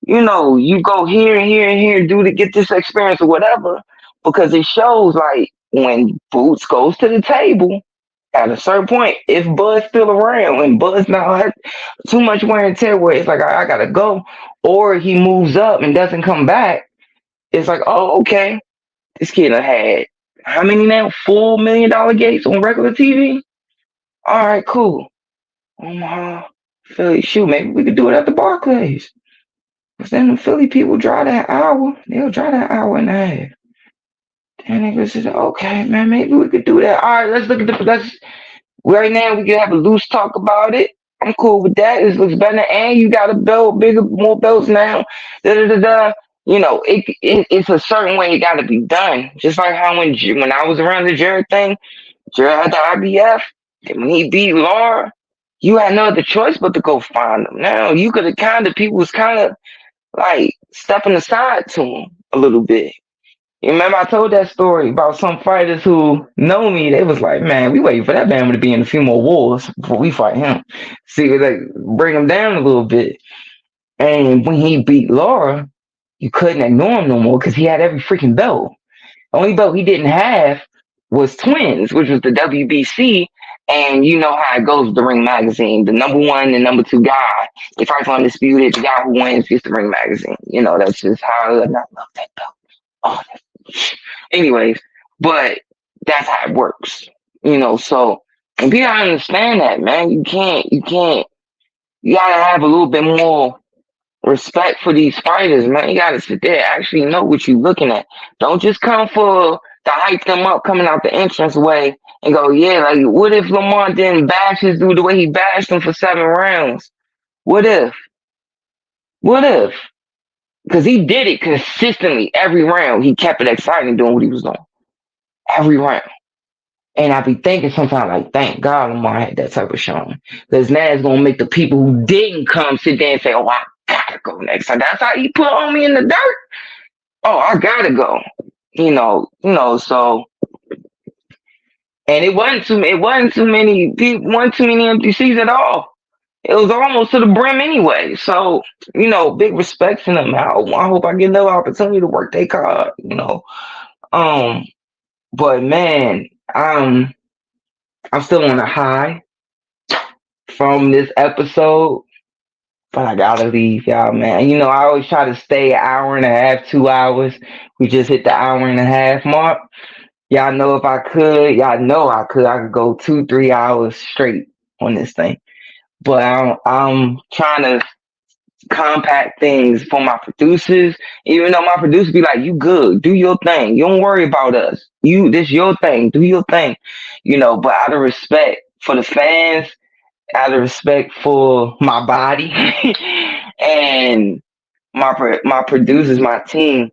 you go here and here and here to get this experience or whatever, because it shows like when Boots goes to the table, at a certain point, if Bud's still around, when Bud's not had too much wear and tear where it's like, I gotta go, or he moves up and doesn't come back, it's like, oh, okay, this kid done had how many now? $4 million gates on regular TV? All right, cool. Omaha, Philly, shoot, maybe we could do it at the Barclays. Because then the Philly people drive that hour. They'll drive that hour and a half. And niggas said, okay, man, maybe we could do that. All right, let's look at right now we can have a loose talk about it. I'm cool with that. It looks better, and you got a belt, bigger, more belts now. Da da da da. It's a certain way it got to be done. Just like how when I was around the Jared thing, Jared had the IBF. And when he beat Laura, you had no other choice but to go find him. Now you could have people was kind of like stepping aside to him a little bit. You remember I told that story about some fighters who know me. They was like, man, we waiting for that man to be in a few more wars before we fight him. See, like bring him down a little bit. And when he beat Laura, you couldn't ignore him no more because he had every freaking belt. The only belt he didn't have was Twins, which was the WBC. And you know how it goes with the Ring Magazine. The number one and number two guy, if I find undisputed, the guy who wins gets the Ring Magazine. That's just how I love that belt. Oh, anyways, but that's how it works, so and people understand that, man. You gotta have a little bit more respect for these fighters, man. You gotta sit there, actually know what you're looking at. Don't just come for to hype them up coming out the entrance way and go, yeah, like what if Lamar didn't bash his dude the way he bashed him for 7 rounds? What if? Because he did it consistently every round. He kept it exciting doing what he was doing. Every round. And I be thinking sometimes, like, thank God Lamar had that type of showing. Because now it's going to make the people who didn't come sit there and say, oh, I got to go next time. That's how he put on me in the dirt. Oh, I got to go. So. And it wasn't too many people, wasn't too many empty seats at all. It was almost to the brim anyway. So, big respect to them. I hope I get another opportunity to work their card, But man, I'm still on a high from this episode. But I gotta leave y'all, man. I always try to stay an hour and a half, 2 hours. We just hit the hour and a half mark. Y'all know if I could, y'all know I could go 2-3 hours straight on this thing. But I'm trying to compact things for my producers. Even though my producers be like, "You good? Do your thing. You don't worry about us. This your thing. Do your thing." But out of respect for the fans, out of respect for my body, and my producers, my team.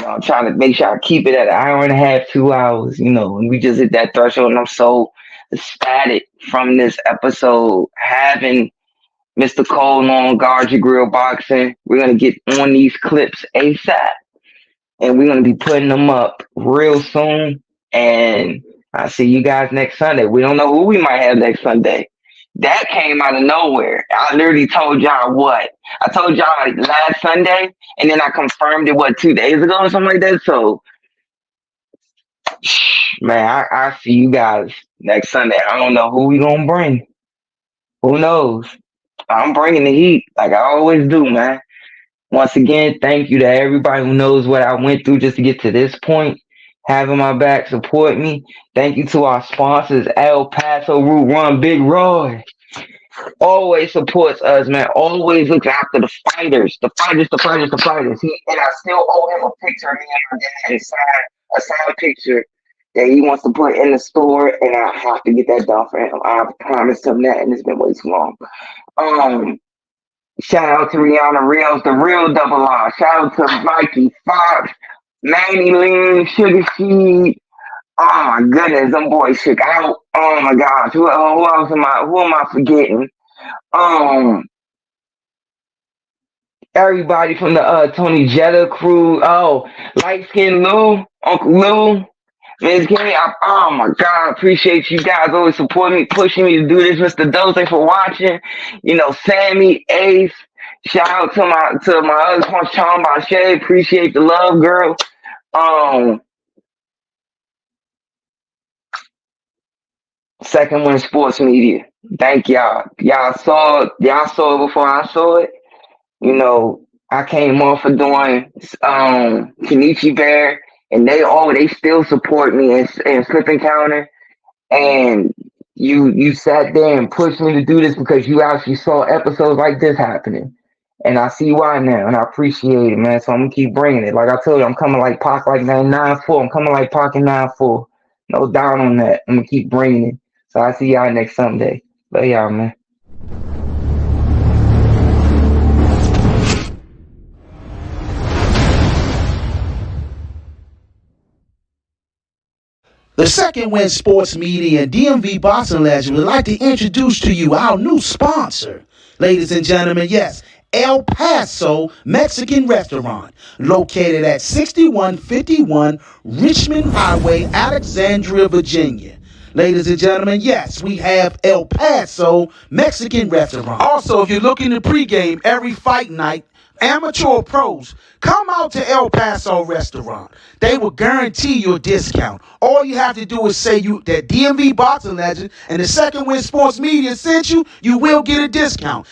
I'm trying to make sure I keep it at an hour and a half, 2 hours. And we just hit that threshold, and I'm so ecstatic from this episode having Mr. Cole on Guard Your Grill Boxing. We're gonna get on these clips ASAP, and we're gonna be putting them up real soon. And I see you guys next Sunday. We don't know who we might have next Sunday. That came out of nowhere. I literally told y'all what? I told y'all like last Sunday, and then I confirmed it 2 days ago or something like that. So, man, I see you guys next Sunday. I don't know who we gonna bring. Who knows? I'm bringing the heat like I always do, man. Once again, thank you to everybody who knows what I went through just to get to this point, having my back, support me. Thank you to our sponsors, El Paso Root Run, Big Roy. Always supports us, man. Always looks after the fighters. The fighters. And I still owe him a picture of me and my dad, a signed picture that he wants to put in the store, and I have to get that done for him. I've promised him that, and it's been way too long. Shout out to Rihanna Rios, the real double R. Shout out to Mikey Fox, Manny Lean, Sugar Sheed. Oh my goodness, them boys shook out. Oh my gosh, who else am I forgetting? Everybody from the Tony Jetta crew. Oh, Light Skin Lou, Uncle Lou, Miss Kenny. Oh my God, appreciate you guys always supporting me, pushing me to do this. Mr. Dose, thanks for watching. Sammy, Ace. Shout out to my other punch, Tom Bache. Appreciate the love, girl. Second Win Sports Media. Thank y'all. Y'all saw it before I saw it. I came off of doing Kenichi Bear, and they still support me in Slip Encounter. And you sat there and pushed me to do this because you actually saw episodes like this happening. And I see why now, and I appreciate it, man. So I'm gonna keep bringing it. Like I told you, I'm coming like Pac, like 994. I'm coming like Pac in 94. No doubt on that. I'm gonna keep bringing it. So I see y'all next Sunday. Love y'all, man. The Second Win Sports Media and DMV Boxing Legend would like to introduce to you our new sponsor. Ladies and gentlemen, yes, El Paso Mexican Restaurant, located at 6151 Richmond Highway, Alexandria, Virginia. Ladies and gentlemen, yes, we have El Paso Mexican Restaurant. Also, if you're looking to pregame every fight night, amateur or pros, come out to El Paso Restaurant. They will guarantee you a discount. All you have to do is say that DMV Boxing Legend and the Second Win Sports Media sent you, you will get a discount.